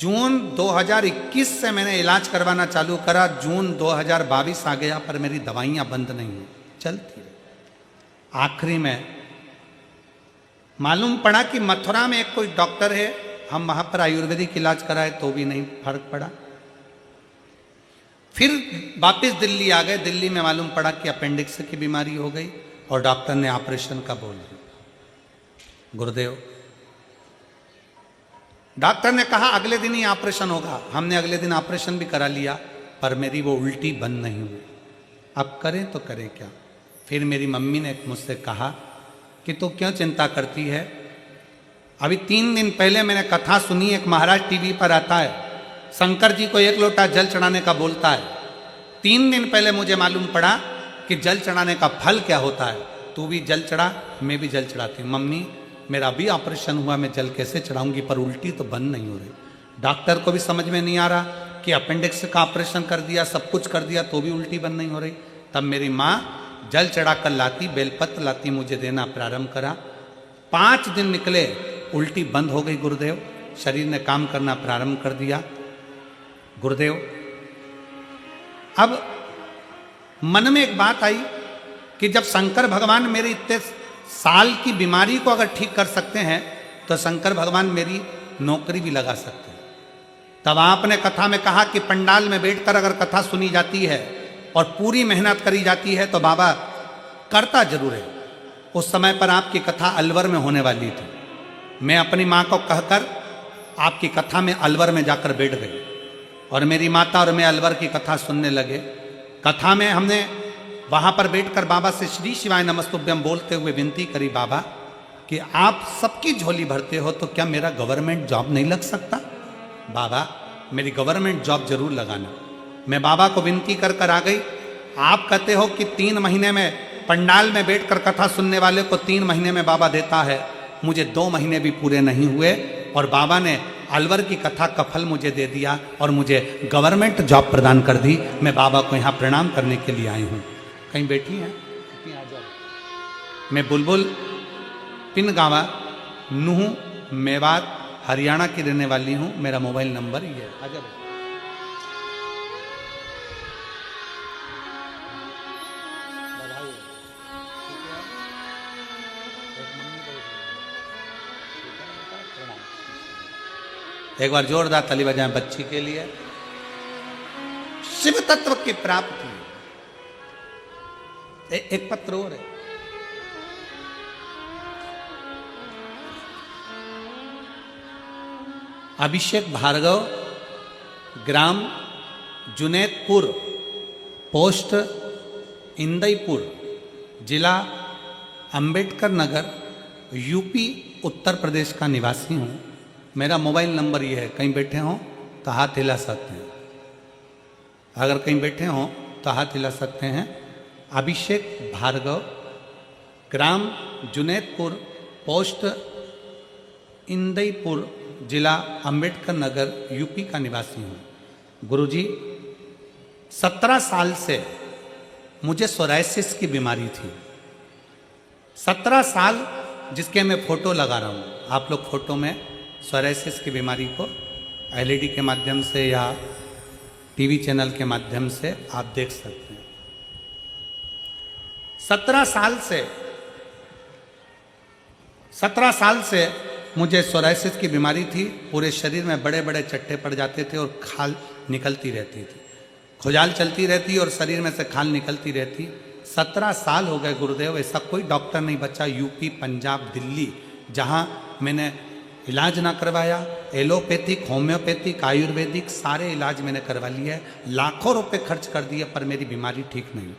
जून 2021 से मैंने इलाज करवाना चालू करा, जून 2022 आ गया पर मेरी दवाइयां बंद नहीं हुई, चलती रही। आखिरी में मालूम पड़ा कि मथुरा में एक कोई डॉक्टर है, हम वहां पर आयुर्वेदिक इलाज कराए तो भी नहीं फर्क पड़ा। फिर वापस दिल्ली आ गए। दिल्ली में मालूम पड़ा कि अपेंडिक्स की बीमारी हो गई और डॉक्टर ने ऑपरेशन का बोल दिया। गुरुदेव, डॉक्टर ने कहा अगले दिन ही ऑपरेशन होगा। हमने अगले दिन ऑपरेशन भी करा लिया पर मेरी वो उल्टी बंद नहीं हुई। अब करें तो करें क्या। फिर मेरी मम्मी ने मुझसे कहा कि तू क्यों चिंता करती है। अभी 3 दिन पहले मैंने कथा सुनी, एक महाराज टीवी पर आता है, शंकर जी को 1 लोटा जल चढ़ाने का बोलता है। 3 दिन पहले मुझे मालूम पड़ा कि जल चढ़ाने का फल क्या होता है। तू भी जल चढ़ा, मैं भी जल चढ़ाती हूँ। मम्मी, मेरा भी ऑपरेशन हुआ, मैं जल कैसे चढ़ाऊंगी, पर उल्टी तो बंद नहीं हो रही। डॉक्टर को भी समझ में नहीं आ रहा कि अपेंडिक्स का ऑपरेशन कर दिया, सब कुछ कर दिया, तो भी उल्टी बंद नहीं हो रही। तब मेरी माँ जल चढ़ा कर लाती, बेलपत्र लाती, मुझे देना प्रारंभ करा। 5 दिन निकले, उल्टी बंद हो गई। गुरुदेव, शरीर ने काम करना प्रारंभ कर दिया। गुरुदेव, अब मन में एक बात आई कि जब शंकर भगवान मेरे इतने साल की बीमारी को अगर ठीक कर सकते हैं तो शंकर भगवान मेरी नौकरी भी लगा सकते हैं। तब आपने कथा में कहा कि पंडाल में बैठकर अगर कथा सुनी जाती है और पूरी मेहनत करी जाती है तो बाबा करता जरूर है। उस समय पर आपकी कथा अलवर में होने वाली थी। मैं अपनी माँ को कहकर आपकी कथा में अलवर में जाकर बैठ गई और मेरी माता और मैं अलवर की कथा सुनने लगे। कथा में हमने वहां पर बैठकर बाबा से श्री शिवाय नमस्तुभ्यम बोलते हुए विनती करी, बाबा कि आप सबकी झोली भरते हो तो क्या मेरा गवर्नमेंट जॉब नहीं लग सकता। बाबा, मेरी गवर्नमेंट जॉब जरूर लगाना। मैं बाबा को विनती कर कर आ गई। आप कहते हो कि 3 महीने में पंडाल में बैठकर कथा सुनने वाले को 3 महीने में बाबा देता है। मुझे 2 महीने भी पूरे नहीं हुए और बाबा ने अलवर की कथा का फल मुझे दे दिया और मुझे गवर्नमेंट जॉब प्रदान कर दी। मैं बाबा को यहाँ प्रणाम करने के लिए आई हूँ। कहीं बैठी हैं? आ जाओ। मैं बुलबुल पिन गावा, नूह, मेवात, हरियाणा की रहने वाली हूँ। मेरा मोबाइल नंबर ही है। आ जाओ। एक बार जोरदार ताली बजाएं बच्ची के लिए। शिव तत्व की प्राप्ति। एक पत्र और है। अभिषेक भार्गव, ग्राम जुनैदपुर, पोस्ट इंदईपुर, जिला अंबेडकर नगर, यूपी उत्तर प्रदेश का निवासी हूँ। मेरा मोबाइल नंबर ये है, कहीं बैठे हों तो हाथ हिला सकते हैं। अगर कहीं बैठे हों तो हाथ हिला सकते हैं। अभिषेक भार्गव, ग्राम जुनैदपुर, पोस्ट इंदईपुर, जिला अंबेडकर नगर, यूपी का निवासी हूँ। गुरुजी, 17 साल से मुझे सोराइसिस की बीमारी थी। 17 साल, जिसके मैं फोटो लगा रहा हूँ। आप लोग फोटो में सोराइसिस की बीमारी को एलईडी के माध्यम से या टीवी चैनल के माध्यम से आप देख सकते हैं। 17 साल से मुझे सोराइसिस की बीमारी थी। पूरे शरीर में बड़े बड़े चट्टे पड़ जाते थे और खाल निकलती रहती थी। खुजाल चलती रहती और शरीर में से खाल निकलती रहती। 17 साल हो गए गुरुदेव, ऐसा कोई डॉक्टर नहीं बचा यूपी, पंजाब, दिल्ली, जहां मैंने इलाज ना करवाया। एलोपैथिक, होम्योपैथिक, आयुर्वेदिक सारे इलाज मैंने करवा लिए। लाखों रुपए खर्च कर दिए पर मेरी बीमारी ठीक नहीं।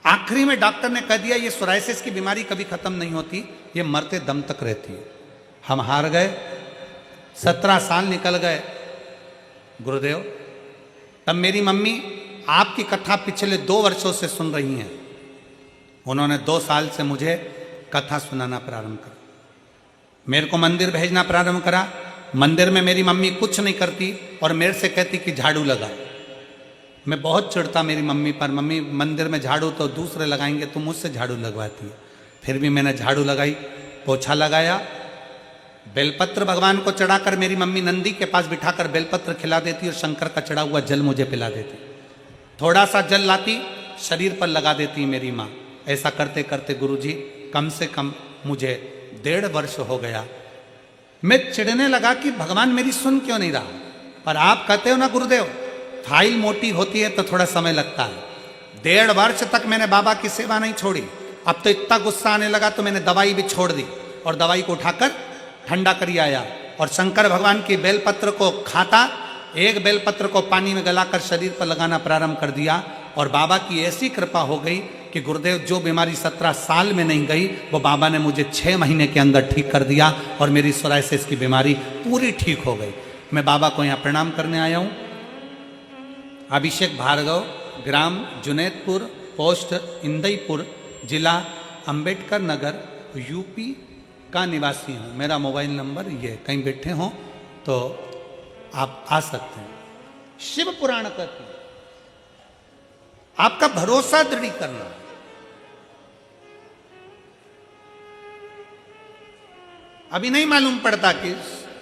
आखिरी में डॉक्टर ने कह दिया ये सोराइसिस की बीमारी कभी खत्म नहीं होती, ये मरते दम तक रहती है। हम हार गए। 17 साल निकल गए गुरुदेव। तब मेरी मम्मी आपकी कथा पिछले 2 वर्षों से सुन रही हैं। उन्होंने 2 साल से मुझे कथा सुनाना प्रारंभ करा, मेरे को मंदिर भेजना प्रारंभ करा। मंदिर में मेरी मम्मी कुछ नहीं करती और मेरे से कहती कि झाड़ू लगा। मैं बहुत चिढ़ता मेरी मम्मी पर। मम्मी, मंदिर में झाड़ू तो दूसरे लगाएंगे, तुम मुझसे झाड़ू लगवाती है। फिर भी मैंने झाड़ू लगाई, पोछा लगाया। बेलपत्र भगवान को चढ़ाकर मेरी मम्मी नंदी के पास बिठाकर बेलपत्र खिला देती और शंकर का चढ़ा हुआ जल मुझे पिला देती। थोड़ा सा जल लाती, शरीर पर लगा देती मेरी माँ। ऐसा करते करते गुरुजी कम से कम मुझे 1.5 वर्ष हो गया। मैं चिढ़ने लगा कि भगवान मेरी सुन क्यों नहीं रहा। पर आप कहते हो ना गुरुदेव, फाइल मोटी होती है तो थोड़ा समय लगता है। 1.5 वर्ष तक मैंने बाबा की सेवा नहीं छोड़ी। अब तो इतना गुस्सा आने लगा तो मैंने दवाई भी छोड़ दी और दवाई को उठाकर ठंडा करी आया और शंकर भगवान की बेलपत्र को खाता। एक बेलपत्र को पानी में गलाकर शरीर पर लगाना प्रारंभ कर दिया और बाबा की ऐसी कृपा हो गई कि गुरुदेव जो बीमारी 17 साल में नहीं गई वो बाबा ने मुझे 6 महीने के अंदर ठीक कर दिया और मेरी सोराइसिस की बीमारी पूरी ठीक हो गई। मैं बाबा को यहाँ प्रणाम करने आया हूँ। अभिषेक भार्गव, ग्राम जुनैदपुर, पोस्ट इंदईपुर, जिला अंबेडकर नगर, यूपी का निवासी हूँ। मेरा मोबाइल नंबर ये, कहीं बैठे हों तो आप आ सकते हैं। शिव पुराण कहते हैं आपका भरोसा दृढ़ करना। अभी नहीं मालूम पड़ता कि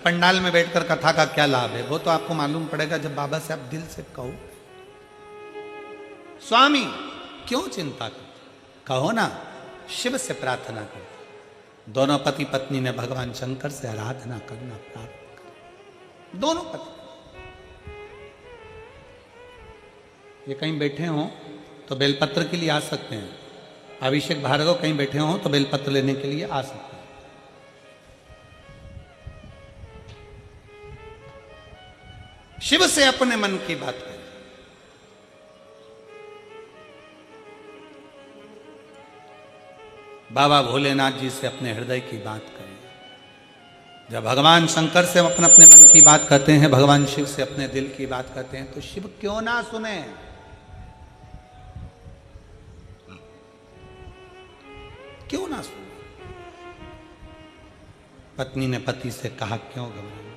पंडाल में बैठकर कथा का क्या लाभ है। वो तो आपको मालूम पड़ेगा जब बाबा से आप दिल से कहो, स्वामी क्यों चिंता करते, कहो ना, शिव से प्रार्थना करो। दोनों पति पत्नी ने भगवान शंकर से आराधना करना प्राप्त कर। दोनों पति ये कहीं बैठे हों तो बेलपत्र के लिए आ सकते हैं। अभिषेक भार्गव कहीं बैठे हों तो बेलपत्र लेने के लिए आ सकते हैं। शिव से अपने मन की बात करें। बाबा भोलेनाथ जी से अपने हृदय की बात करें। जब भगवान शंकर से अपने अपने मन की बात करते हैं, भगवान शिव से अपने दिल की बात करते हैं, तो शिव क्यों ना सुने। क्यों ना सुने। पत्नी ने पति से कहा, क्यों घबराना,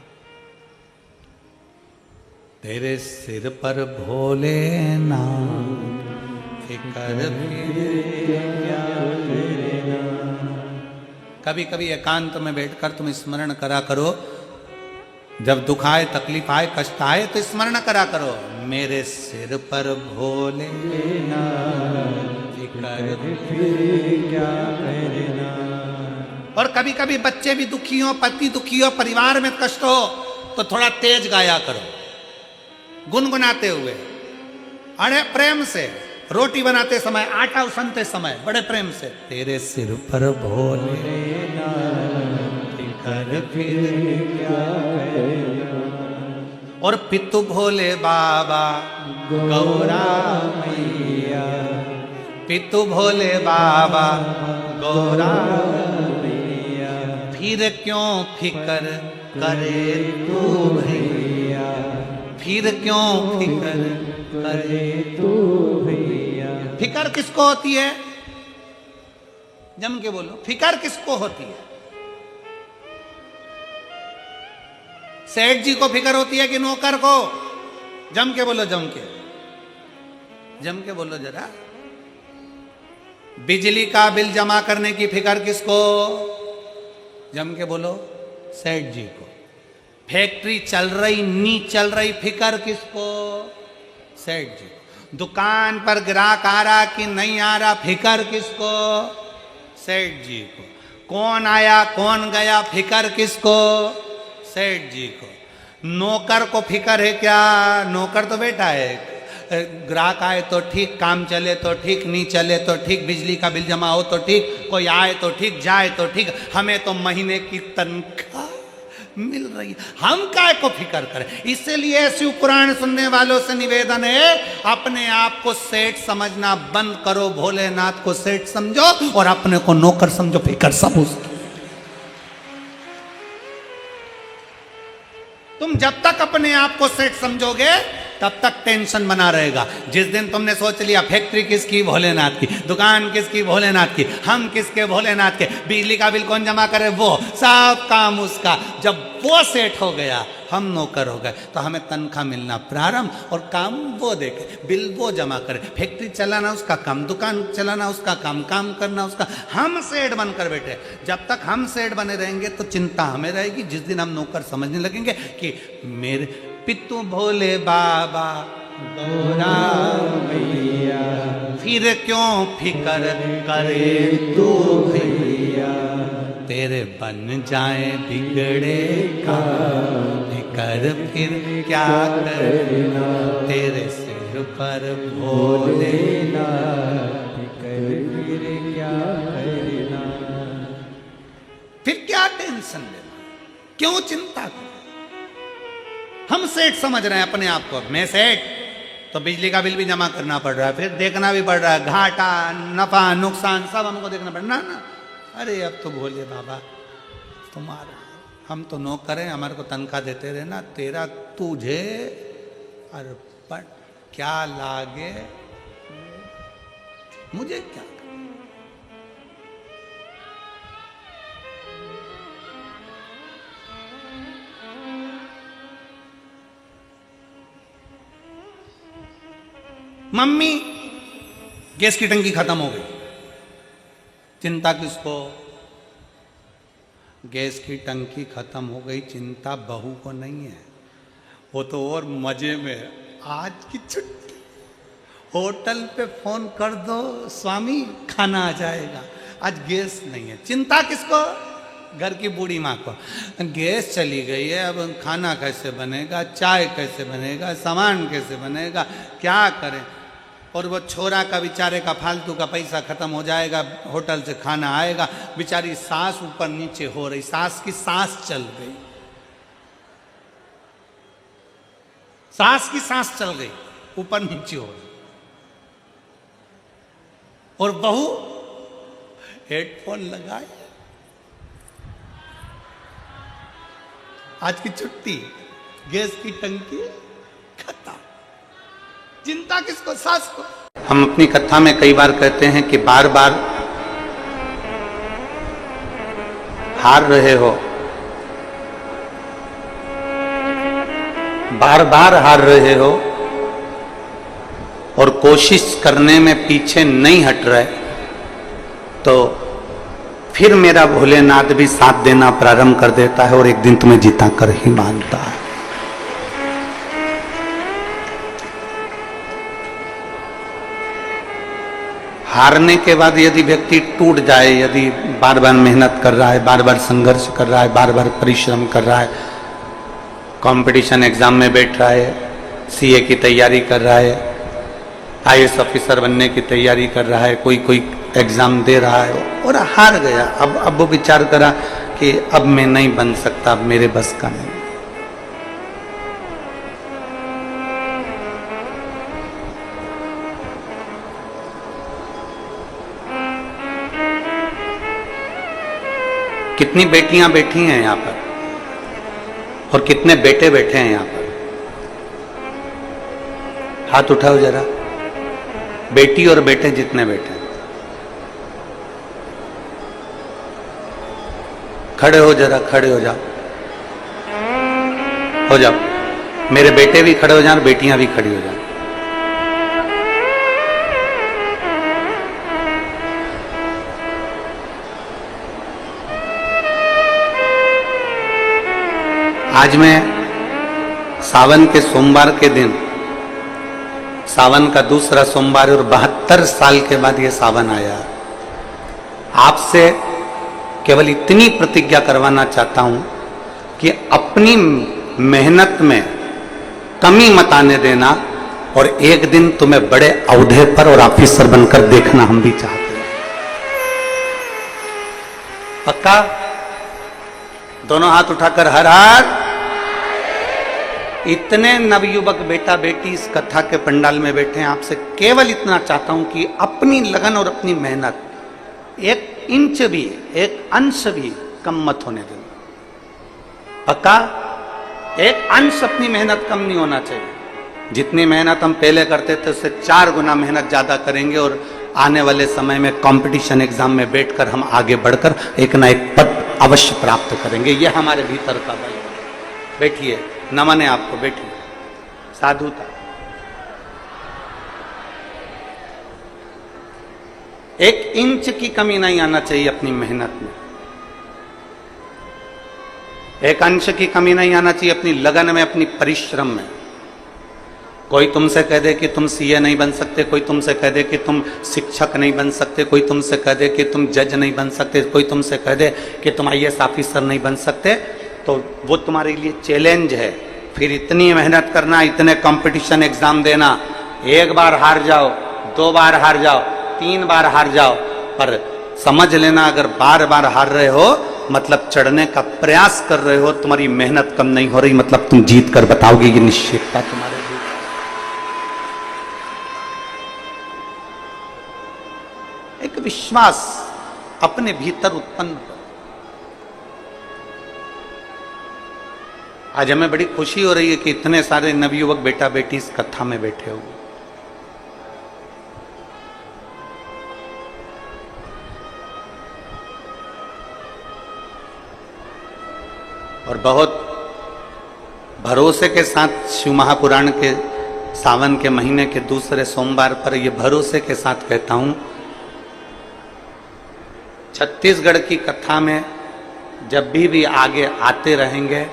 तेरे सिर पर भोलेनाथ फिकर कभी कभी एकांत में बैठकर तुम स्मरण करा करो। जब दुख आए, तकलीफ आए, कष्ट आए तो स्मरण करा करो, मेरे सिर पर भोले और कभी कभी बच्चे भी दुखी हो, पति दुखी हो, परिवार में कष्ट हो तो थोड़ा तेज गाया करो, गुनगुनाते हुए, अरे प्रेम से। रोटी बनाते समय, आटा उसनते समय बड़े प्रेम से, तेरे सिर पर भोले कर फिर क्या कहना, और पितु भोले बाबा गौरा मैया, पितु भोले बाबा गौरा मैया, फिर क्यों फिकर करे तू भैया, फिर क्यों फिकर करे तू भैया। फिकर किसको होती है? जम के बोलो, फिकर किसको होती है? सेठ जी को फिकर होती है कि नौकर को? जम के बोलो, जम के बोलो जरा। बिजली का बिल जमा करने की फिकर किसको? जम के बोलो, सेठ जी को। फैक्ट्री चल रही नहीं चल रही, फिकर किसको? सेठ जी को। दुकान पर ग्राहक आ रहा कि नहीं आ रहा, फिकर किसको? सेठ जी को। कौन आया कौन गया, फिकर किसको? सेठ जी को। नौकर को फिकर है क्या? नौकर तो बेटा है, ग्राहक आए तो ठीक, काम चले तो ठीक, नहीं चले तो ठीक, बिजली का बिल जमा हो तो ठीक, कोई आए तो ठीक, जाए तो ठीक, हमें तो महीने की तनख्वाह मिल रही है, हम काय को फिकर करें। इसलिए शिव पुराण सुनने वालों से निवेदन है, अपने आप को सेठ समझना बंद करो, भोलेनाथ को सेठ समझो और अपने को नौकर समझो, फिकर सब उसकी। तुम जब तक अपने आप को सेठ समझोगे तब तक टेंशन बना रहेगा। जिस दिन तुमने सोच लिया फैक्ट्री किसकी? भोलेनाथ की। दुकान किसकी? भोलेनाथ की। हम किसके? भोलेनाथ के। बिजली का बिल कौन जमा करे? वो। सब काम उसका। जब वो सेठ हो गया, हम नौकर हो गए, तो हमें तनख्वाह मिलना प्रारंभ, और काम वो देखे, बिल वो जमा करे, फैक्ट्री चलाना उसका काम, दुकान चलाना उसका काम, काम करना उसका। हम सेठ बनकर बैठे। जब तक हम सेठ बने रहेंगे तो चिंता हमें रहेगी। जिस दिन हम नौकर समझने लगेंगे कि मेरे पितु भोले बाबा गौरा मैया, फिर क्यों फिकर करे तू भैया, तेरे बन जाए बिगड़े काम, कर फिर क्या करना, तेरे सिर पर भोले कर फिर क्या कहना। फिर क्या टेंशन लेना, क्यों चिंता करना? हम सेठ समझ रहे हैं अपने आप को। मैं सेठ, तो बिजली का बिल भी जमा करना पड़ रहा है, फिर देखना भी पड़ रहा है, घाटा नफा नुकसान सब हमको देखना पड़ रहा ना। अरे अब तो भोले बाबा तुम्हारा, हम तो नौकर हैं, हमारे को तनख्वाह देते रहे ना, तेरा तुझे अर्पण, क्या लागे मुझे, क्या मम्मी गैस की टंकी खत्म हो गई, चिंता किसको? गैस की टंकी खत्म हो गई, चिंता बहू को नहीं है, वो तो और मजे में। आज की छुट्टी, होटल पे फोन कर दो, स्वामी खाना आ जाएगा, आज गैस नहीं है। चिंता किसको? घर की बूढ़ी माँ को। गैस चली गई है, अब खाना कैसे बनेगा, चाय कैसे बनेगा, सामान कैसे बनेगा, क्या करें? और वो छोरा का बेचारे का फालतू का पैसा खत्म हो जाएगा, होटल से खाना आएगा, बेचारी सास ऊपर नीचे हो रही, सास की सांस चल गई, सास की सांस चल गई, ऊपर नीचे हो रही, और बहू हेडफोन लगाए। आज की छुट्टी, गैस की टंकी खत्म, चिंता किसको? सास को। हम अपनी कथा में कई बार कहते हैं कि बार बार हार रहे हो, बार बार हार रहे हो और कोशिश करने में पीछे नहीं हट रहे, तो फिर मेरा भोलेनाथ भी साथ देना प्रारंभ कर देता है और एक दिन तुम्हें जीता कर ही मानता है। हारने के बाद यदि व्यक्ति टूट जाए, यदि बार बार मेहनत कर रहा है, बार बार संघर्ष कर रहा है, बार बार परिश्रम कर रहा है, कंपटीशन एग्जाम में बैठ रहा है, सीए की तैयारी कर रहा है, आईएएस ऑफिसर बनने की तैयारी कर रहा है, कोई कोई एग्जाम दे रहा है और हार गया। अब वो विचार करा कि अब मैं नहीं बन सकता, अब मेरे बस का नहीं। कितनी बेटियां बैठी हैं यहां पर और कितने बेटे बैठे हैं यहां पर? हाथ उठाओ जरा, बेटी और बेटे जितने बैठे हैं। खड़े हो जरा, खड़े हो जाओ, हो जाओ। मेरे बेटे भी खड़े हो जाए और बेटियां भी खड़ी हो जाए। आज मैं सावन के सोमवार के दिन, सावन का दूसरा सोमवार और 72 साल के बाद ये सावन आया, आपसे केवल इतनी प्रतिज्ञा करवाना चाहता हूं कि अपनी मेहनत में कमी मत आने देना और एक दिन तुम्हें बड़े औहदे पर और ऑफिसर बनकर देखना हम भी चाहते हैं। पक्का? दोनों हाथ उठाकर हर हर। इतने नवयुवक बेटा बेटी इस कथा के पंडाल में बैठे हैं, आपसे केवल इतना चाहता हूं कि अपनी लगन और अपनी मेहनत एक इंच भी, एक अंश भी कम मत होने देना। पक्का? एक अंश अपनी मेहनत कम नहीं होना चाहिए। जितनी मेहनत हम पहले करते थे उससे 4 गुना मेहनत ज्यादा करेंगे और आने वाले समय में कंपटीशन एग्जाम में बैठकर हम आगे बढ़कर एक ना एक पद अवश्य प्राप्त करेंगे। यह हमारे भीतर का बल है। बैठिए, नमन है आपको, बैठिए। साधुता, एक इंच की कमी नहीं आना चाहिए अपनी मेहनत में, एक अंश की कमी नहीं आना चाहिए अपनी लगन में, अपनी परिश्रम में। कोई तुमसे कह दे कि तुम सीए नहीं बन सकते, कोई तुमसे कह दे कि तुम शिक्षक नहीं बन सकते, कोई तुमसे कह दे कि तुम जज नहीं बन सकते, कोई तुमसे कह दे कि तुम आईएएस ऑफिसर नहीं बन सकते, तो वो तुम्हारे लिए चैलेंज है। फिर इतनी मेहनत करना, इतने कंपटीशन एग्जाम देना, एक बार हार जाओ, 2 बार हार जाओ, 3 बार हार जाओ, पर समझ लेना अगर बार बार हार रहे हो मतलब चढ़ने का प्रयास कर रहे हो, तुम्हारी मेहनत कम नहीं हो रही, मतलब तुम जीत कर बताओगे, ये निश्चितता तुम्हारे लिए। एक विश्वास अपने भीतर उत्पन्न करो। आज हमें बड़ी खुशी हो रही है कि इतने सारे नवयुवक बेटा बेटी इस कथा में बैठे हुए। और बहुत भरोसे के साथ शिव महापुराण के सावन के महीने के दूसरे सोमवार पर यह भरोसे के साथ कहता हूं, छत्तीसगढ़ की कथा में जब भी आगे आते रहेंगे,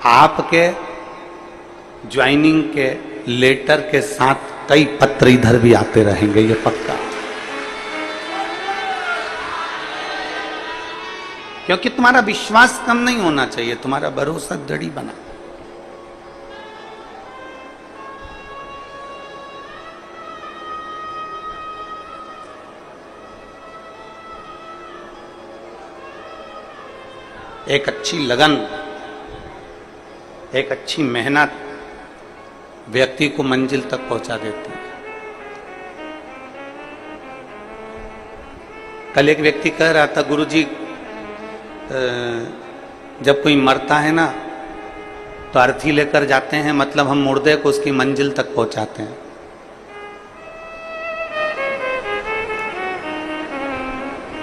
आपके ज्वाइनिंग के लेटर के साथ कई पत्र इधर भी आते रहेंगे, ये पक्का। क्योंकि तुम्हारा विश्वास कम नहीं होना चाहिए, तुम्हारा भरोसा दृढ़ बना। एक अच्छी लगन, एक अच्छी मेहनत व्यक्ति को मंजिल तक पहुंचा देती है। कल एक व्यक्ति कह रहा था, गुरुजी जब कोई मरता है ना तो अर्थी लेकर जाते हैं, मतलब हम मुर्दे को उसकी मंजिल तक पहुंचाते हैं।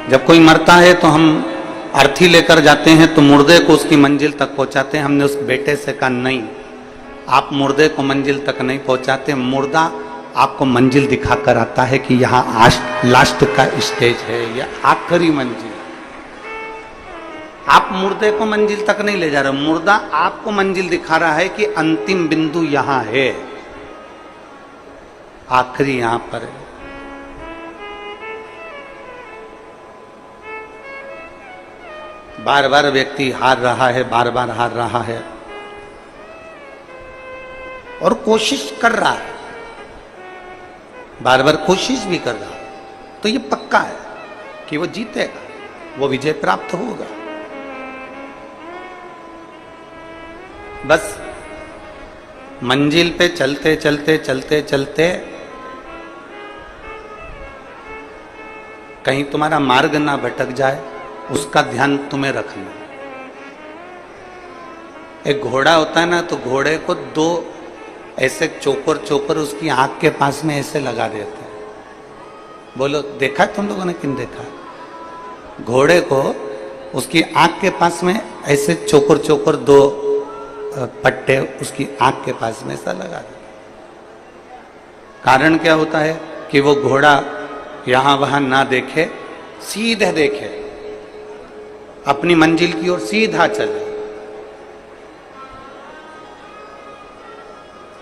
जब कोई मरता है तो हम अर्थी लेकर जाते हैं तो मुर्दे को उसकी मंजिल तक पहुंचाते हैं। हमने उस बेटे से कहा नहीं, आप मुर्दे को मंजिल तक नहीं पहुंचाते, मुर्दा आपको मंजिल दिखाकर आता है कि यहाँ लास्ट का स्टेज है, यह आखिरी मंजिल। आप मुर्दे को मंजिल तक नहीं ले जा रहे, मुर्दा आपको मंजिल दिखा रहा है कि अंतिम बिंदु यहां है, आखिरी यहां पर है। बार बार व्यक्ति हार रहा है, बार बार हार रहा है, और कोशिश कर रहा है, बार बार कोशिश भी कर रहा है, तो ये पक्का है कि वो जीतेगा, वो विजय प्राप्त होगा। बस मंजिल पे चलते चलते चलते चलते कहीं तुम्हारा मार्ग ना भटक जाए, उसका ध्यान तुम्हें रखना। एक घोड़ा होता है ना, तो घोड़े को दो ऐसे चोपर चोपर उसकी आंख के पास में ऐसे लगा देते हैं। बोलो देखा है तुम लोगों ने कि नहीं देखा? घोड़े को उसकी आंख के पास में ऐसे चोकर चोकर दो पट्टे उसकी आंख के पास में ऐसा लगा देते। कारण क्या होता है कि वो घोड़ा यहां वहां ना देखे, सीधे देखे, अपनी मंजिल की ओर सीधा चले।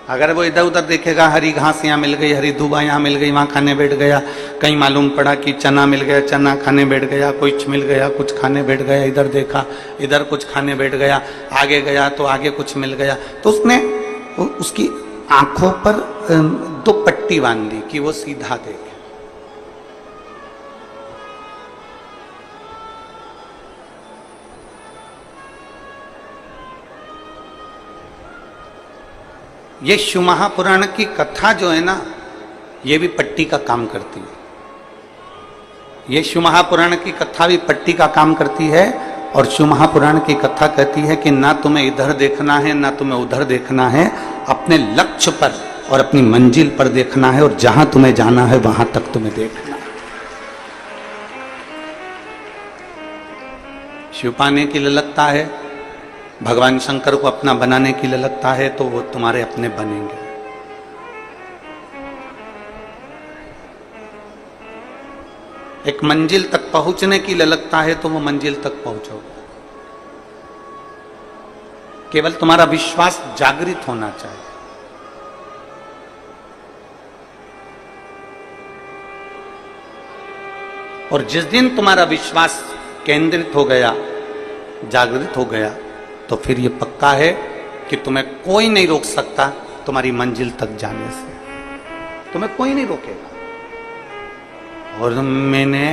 अगर वो इधर उधर देखेगा, हरी घास यहाँ मिल गई, हरी दूबा यहाँ मिल गई, वहां खाने बैठ गया, कहीं मालूम पड़ा कि चना मिल गया, चना खाने बैठ गया, कुछ मिल गया, कुछ खाने बैठ गया, इधर देखा इधर कुछ खाने बैठ गया, आगे गया तो आगे कुछ मिल गया, तो उसने उसकी आंखों पर दो पट्टी बांध दी कि वो सीधा देखे। ये शिव महापुराण की कथा जो है ना, ये भी पट्टी का काम करती है। ये शिव महापुराण की कथा भी पट्टी का काम करती है। और शिव महापुराण की कथा कहती है कि ना तुम्हें इधर देखना है ना तुम्हें उधर देखना है, अपने लक्ष्य पर और अपनी मंजिल पर देखना है, और जहां तुम्हें जाना है वहां तक तुम्हें देखना है। शिव पाने की ललकता है, भगवान शंकर को अपना बनाने की ललकता है, तो वो तुम्हारे अपने बनेंगे। एक मंजिल तक पहुंचने की ललकता है तो वो मंजिल तक पहुंचोगे। केवल तुम्हारा विश्वास जागृत होना चाहिए। और जिस दिन तुम्हारा विश्वास केंद्रित हो गया, जागृत हो गया, तो फिर ये पक्का है कि तुम्हें कोई नहीं रोक सकता तुम्हारी मंजिल तक जाने से। तुम्हें कोई नहीं रोकेगा। और मैंने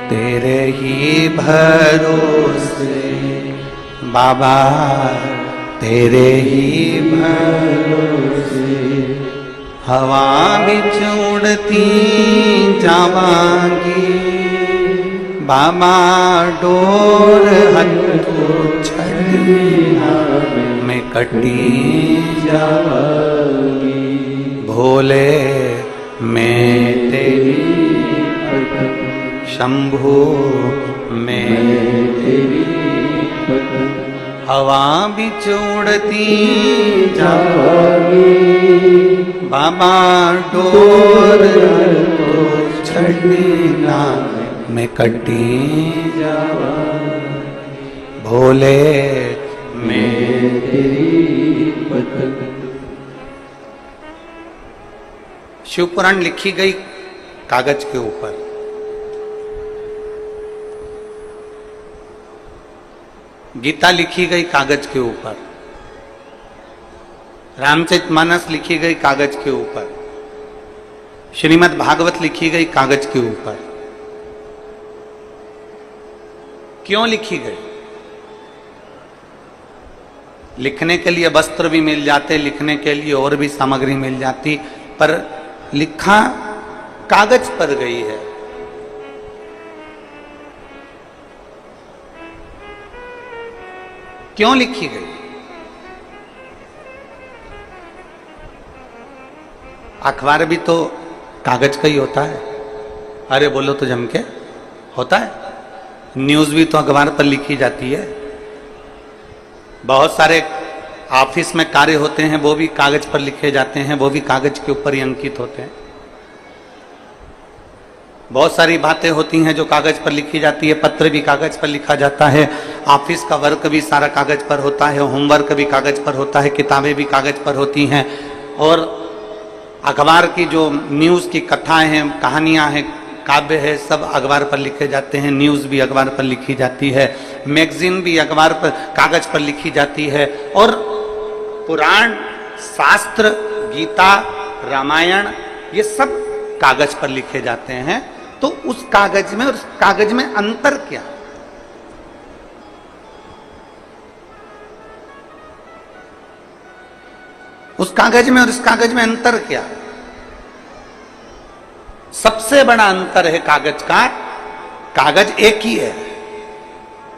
तेरे ही भरोसे बाबा, तेरे ही भरोसे हवा बिच उड़ती जावांगी, बाबा डोर हथू छड़िया मैं कटी जावांगी, भोले मैं तेरी शंभू मैं तेरी हवा बिच उड़ती जावांगी, बाबा डोर तो छड़ना मैं कटी जावांगी, भोले मैं तेरी पतंग। शिव पुराण लिखी गई कागज के ऊपर। गीता लिखी गई कागज के ऊपर। रामचरितमानस लिखी गई कागज के ऊपर। श्रीमद् भागवत लिखी गई कागज के ऊपर। क्यों लिखी गई? लिखने के लिए वस्त्र भी मिल जाते, लिखने के लिए और भी सामग्री मिल जाती, पर लिखा कागज पर गई है। क्यों लिखी गई? अखबार भी तो कागज का ही होता है। अरे बोलो तो जम के होता है। न्यूज भी तो अखबार पर लिखी जाती है। बहुत सारे ऑफिस में कार्य होते हैं, वो भी कागज पर लिखे जाते हैं, वो भी कागज के ऊपर ही अंकित होते हैं। बहुत सारी बातें होती हैं जो कागज पर लिखी जाती है। पत्र भी कागज पर लिखा जाता है। ऑफिस का वर्क भी सारा कागज पर होता है। होमवर्क भी कागज पर होता है। किताबें भी कागज पर होती हैं। और अखबार की जो न्यूज़ की कथाएं हैं, कहानियां हैं, काव्य है, सब अखबार पर लिखे जाते हैं। न्यूज़ भी अखबार पर लिखी जाती है। मैगजीन भी अखबार पर कागज पर लिखी जाती है। और पुराण, शास्त्र, गीता, रामायण ये सब कागज पर लिखे जाते हैं। तो उस कागज में और उस कागज में अंतर क्या? उस कागज में और इस कागज में अंतर क्या? सबसे बड़ा अंतर है कागज का, कागज एक ही है।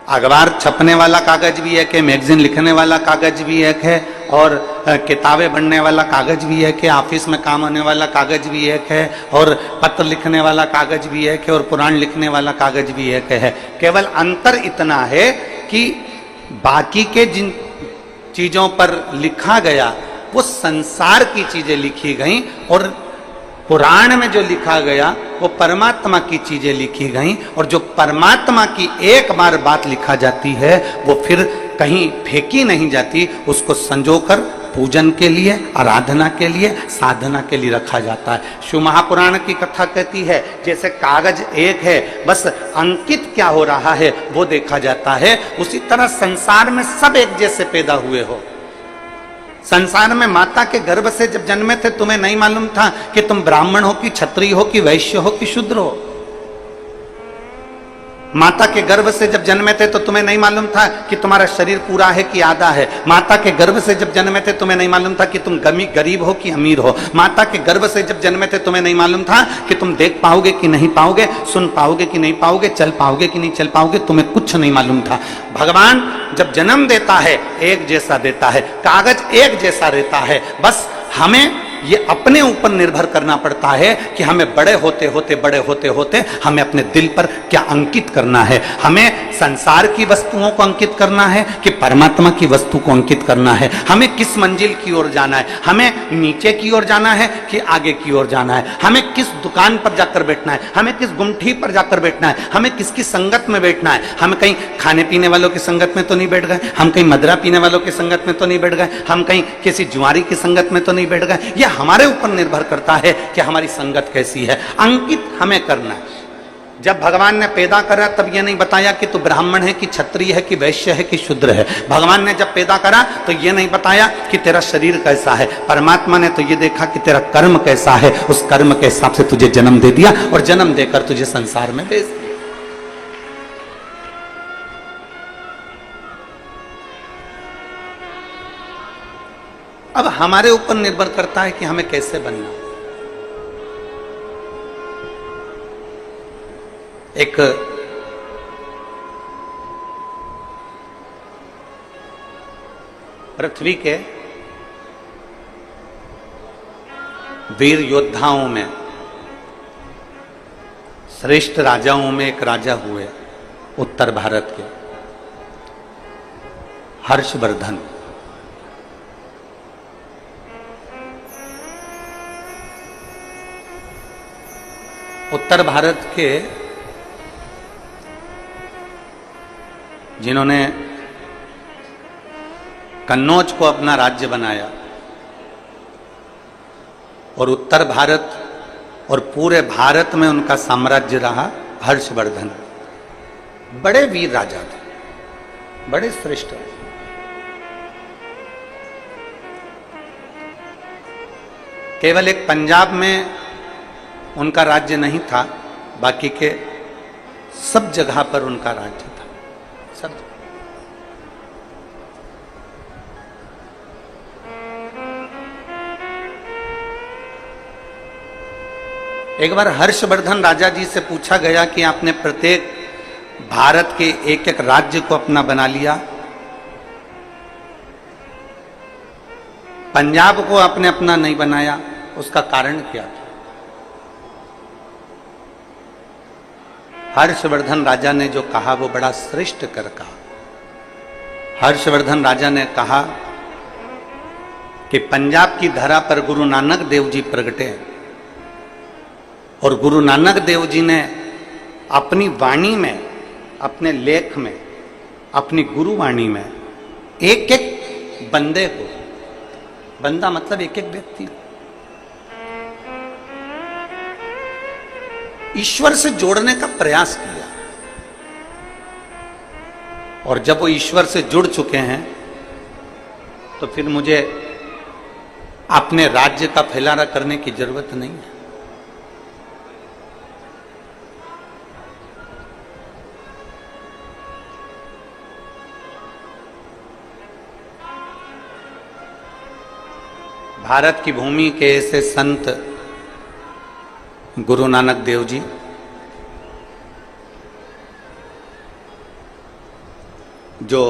अखबार छपने वाला कागज भी एक है, मैगजीन लिखने वाला कागज भी एक है, और किताबें बनने वाला कागज भी एक है, ऑफिस में काम होने वाला कागज भी एक है, और पत्र लिखने वाला कागज भी एक है, और पुराण लिखने वाला कागज भी एक है। केवल अंतर इतना है कि बाकी के जिन चीजों पर लिखा गया वो संसार की चीजें लिखी गई, और पुराण में जो लिखा गया वो परमात्मा की चीजें लिखी गई। और जो परमात्मा की एक बार बात लिखा जाती है वो फिर कहीं फेंकी नहीं जाती, उसको संजोकर पूजन के लिए, आराधना के लिए, साधना के लिए रखा जाता है। शिव महापुराण की कथा कहती है जैसे कागज एक है, बस अंकित क्या हो रहा है वो देखा जाता है, उसी तरह संसार में सब एक जैसे पैदा हुए हो। संसार में माता के गर्भ से जब जन्मे थे तुम्हें नहीं मालूम था कि तुम ब्राह्मण हो कि क्षत्रिय हो कि वैश्य हो कि शूद्र हो। माता के गर्भ से जब जन्मे थे तो तुम्हें नहीं मालूम था कि तुम्हारा शरीर पूरा है कि आधा है। माता के गर्भ से जब जन्मे थे तुम्हें नहीं मालूम था कि तुम गरीब हो कि अमीर हो। माता के गर्भ से जब जन्मे थे तुम्हें नहीं मालूम था कि तुम देख पाओगे कि नहीं पाओगे, सुन पाओगे कि नहीं पाओगे, चल पाओगे कि नहीं चल पाओगे, तुम्हें कुछ नहीं मालूम था। भगवान जब जन्म देता है एक जैसा देता है, कागज एक जैसा रहता है, बस हमें ये अपने ऊपर निर्भर करना पड़ता है कि हमें बड़े होते होते हमें अपने दिल पर क्या अंकित करना है। हमें संसार की वस्तुओं को अंकित करना है कि परमात्मा की वस्तु को अंकित करना है। हमें किस मंजिल की ओर जाना है, हमें नीचे की ओर जाना है कि आगे की ओर जाना है, हमें किस दुकान पर जाकर बैठना है, हमें किस गुमठी पर जाकर बैठना है, हमें किसकी संगत में बैठना है। हम कहीं खाने पीने वालों की संगत में तो नहीं बैठ गए, हम कहीं मदरा पीने वालों की संगत में तो नहीं बैठ गए, हम कहीं किसी जुआरी की संगत में तो नहीं बैठ गए। यह हमारे ऊपर निर्भर करता है कि हमारी संगत कैसी है। अंकित हमें करना है। जब भगवान ने पैदा करा तब यह नहीं बताया कि तू ब्राह्मण है कि क्षत्रिय है कि वैश्य है कि शूद्र है। भगवान ने जब पैदा करा तो यह नहीं बताया कि तेरा शरीर कैसा है। परमात्मा ने तो यह देखा कि तेरा कर्म कैसा है, उस कर्म के हिसाब से तुझे जन्म दे दिया और जन्म देकर तुझे संसार में भेज दिया। अब हमारे ऊपर निर्भर करता है कि हमें कैसे बनना। एक पृथ्वी के वीर योद्धाओं में, श्रेष्ठ राजाओं में एक राजा हुए उत्तर भारत के, हर्षवर्धन। उत्तर भारत के जिन्होंने कन्नौज को अपना राज्य बनाया और उत्तर भारत और पूरे भारत में उनका साम्राज्य रहा, हर्षवर्धन। बड़े वीर राजा थे, बड़े श्रेष्ठ। केवल एक पंजाब में उनका राज्य नहीं था, बाकी के सब जगह पर उनका राज्य था, सब। एक बार हर्षवर्धन राजा जी से पूछा गया कि आपने प्रत्येक भारत के एक एक राज्य को अपना बना लिया, पंजाब को आपने अपना नहीं बनाया, उसका कारण क्या था? हर्षवर्धन राजा ने जो कहा वो बड़ा श्रेष्ठ कर कहा। हर्षवर्धन राजा ने कहा कि पंजाब की धरा पर गुरु नानक देव जी प्रगटे और गुरु नानक देव जी ने अपनी वाणी में, अपने लेख में, अपनी गुरुवाणी में एक एक बंदे को, बंदा मतलब एक एक व्यक्ति, ईश्वर से जोड़ने का प्रयास किया। और जब वो ईश्वर से जुड़ चुके हैं तो फिर मुझे अपने राज्य का फैलाना करने की जरूरत नहीं है। भारत की भूमि के ऐसे संत गुरु नानक देव जी, जो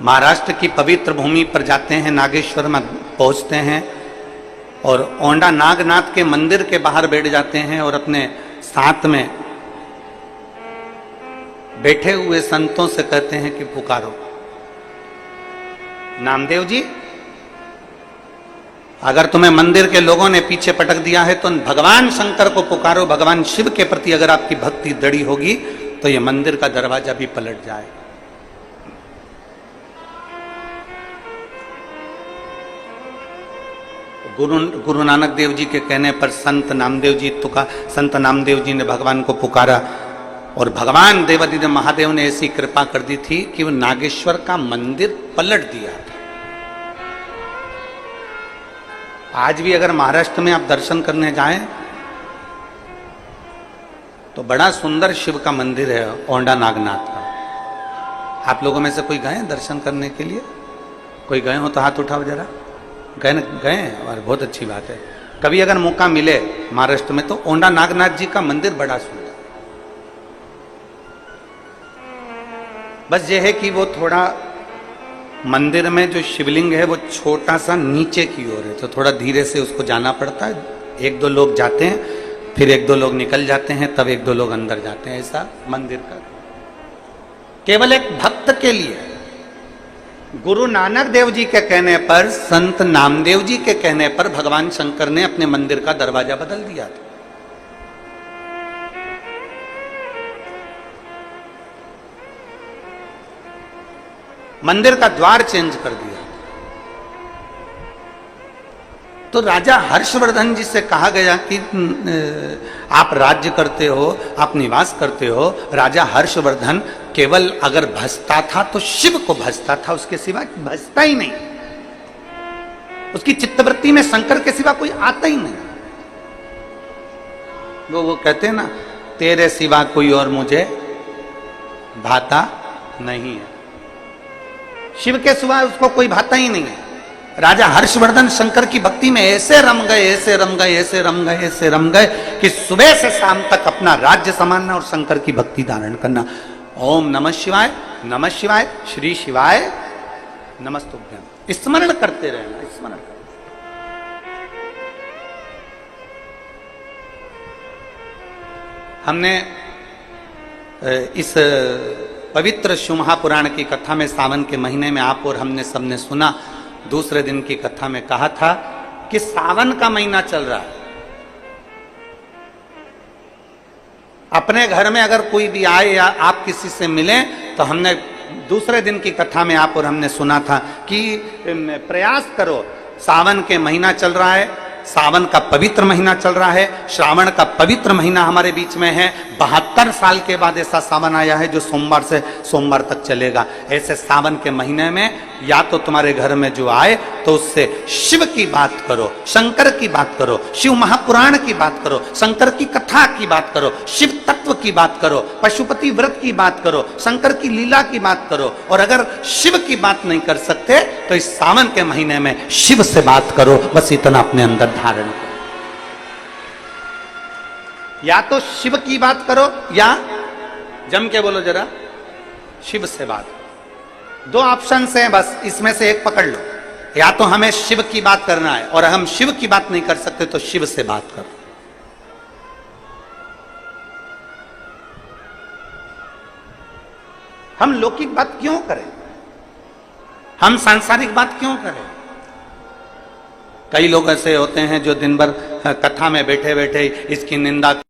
महाराष्ट्र की पवित्र भूमि पर जाते हैं, नागेश्वर में पहुंचते हैं और औंडा नागनाथ के मंदिर के बाहर बैठ जाते हैं और अपने साथ में बैठे हुए संतों से कहते हैं कि पुकारो। नामदेव जी, अगर तुम्हें मंदिर के लोगों ने पीछे पटक दिया है तो भगवान शंकर को पुकारो। भगवान शिव के प्रति अगर आपकी भक्ति दृढ़ होगी तो यह मंदिर का दरवाजा भी पलट जाए। गुरु नानक देव जी के कहने पर संत नामदेव जी ने भगवान को पुकारा और भगवान देवादिदेव महादेव ने ऐसी कृपा कर दी थी कि वो नागेश्वर का मंदिर पलट दिया था। आज भी अगर महाराष्ट्र में आप दर्शन करने जाएं तो बड़ा सुंदर शिव का मंदिर है औंडा नागनाथ का। आप लोगों में से कोई गए दर्शन करने के लिए? कोई गए हो तो हाथ उठाओ जरा। गए और बहुत अच्छी बात है। कभी अगर मौका मिले महाराष्ट्र में तो औंडा नागनाथ जी का मंदिर बड़ा सुंदर। बस ये है कि वो थोड़ा मंदिर में जो शिवलिंग है वो छोटा सा नीचे की ओर है, तो थोड़ा धीरे से उसको जाना पड़ता है। एक दो लोग जाते हैं, फिर एक दो लोग निकल जाते हैं, तब एक दो लोग अंदर जाते हैं। ऐसा मंदिर का केवल एक भक्त के लिए। गुरु नानक देव जी के कहने पर, संत नामदेव जी के कहने पर भगवान शंकर ने अपने मंदिर का दरवाजा बदल दिया था। मंदिर का द्वार चेंज कर दिया। तो राजा हर्षवर्धन जी से कहा गया कि आप राज्य करते हो, आप निवास करते हो। राजा हर्षवर्धन केवल अगर भजता था तो शिव को भजता था, उसके सिवा भजता ही नहीं। उसकी चित्तवृत्ति में शंकर के सिवा कोई आता ही नहीं। वो कहते हैं ना, तेरे सिवा कोई और मुझे भाता नहीं है। शिव के सिवा उसको कोई भाता ही नहीं है। राजा हर्षवर्धन शंकर की भक्ति में ऐसे रम गए कि सुबह से शाम तक अपना राज्य संभालना और शंकर की भक्ति धारण करना। ओम नमः शिवाय, नमः शिवाय, श्री शिवाय नमस्तुभ्यम, स्मरण करते रहना, स्मरण करते। हमने इस पवित्र शिव महापुराण की कथा में सावन के महीने में आप और हमने सबने सुना। दूसरे दिन की कथा में कहा था कि सावन का महीना चल रहा है। अपने घर में अगर कोई भी आए या आप किसी से मिलें तो हमने दूसरे दिन की कथा में आप और हमने सुना था कि प्रयास करो। सावन के महीना चल रहा है, सावन का पवित्र महीना चल रहा है, श्रावण का पवित्र महीना हमारे बीच में है। 72 साल के बाद ऐसा सावन आया है जो सोमवार से सोमवार तक चलेगा। ऐसे सावन के महीने में या तो तुम्हारे घर में जो आए तो उससे शिव की बात करो, शंकर की बात करो, शिव महापुराण की बात करो, शंकर की कथा की बात करो, शिव तत्व की बात करो, पशुपति व्रत की बात करो, शंकर की लीला की बात करो। और अगर शिव की बात नहीं कर सकते तो इस सावन के महीने में शिव से बात करो। बस इतना अपने अंदर धारण करो। या तो शिव की बात करो या जम के बोलो जरा, शिव से बात। दो ऑप्शन हैं, बस इसमें से एक पकड़ लो। या तो हमें शिव की बात करना है और हम शिव की बात नहीं कर सकते तो शिव से बात करो। हम लौकिक बात क्यों करें? हम सांसारिक बात क्यों करें? कई लोग ऐसे होते हैं जो दिन भर कथा में बैठे बैठे इसकी निंदा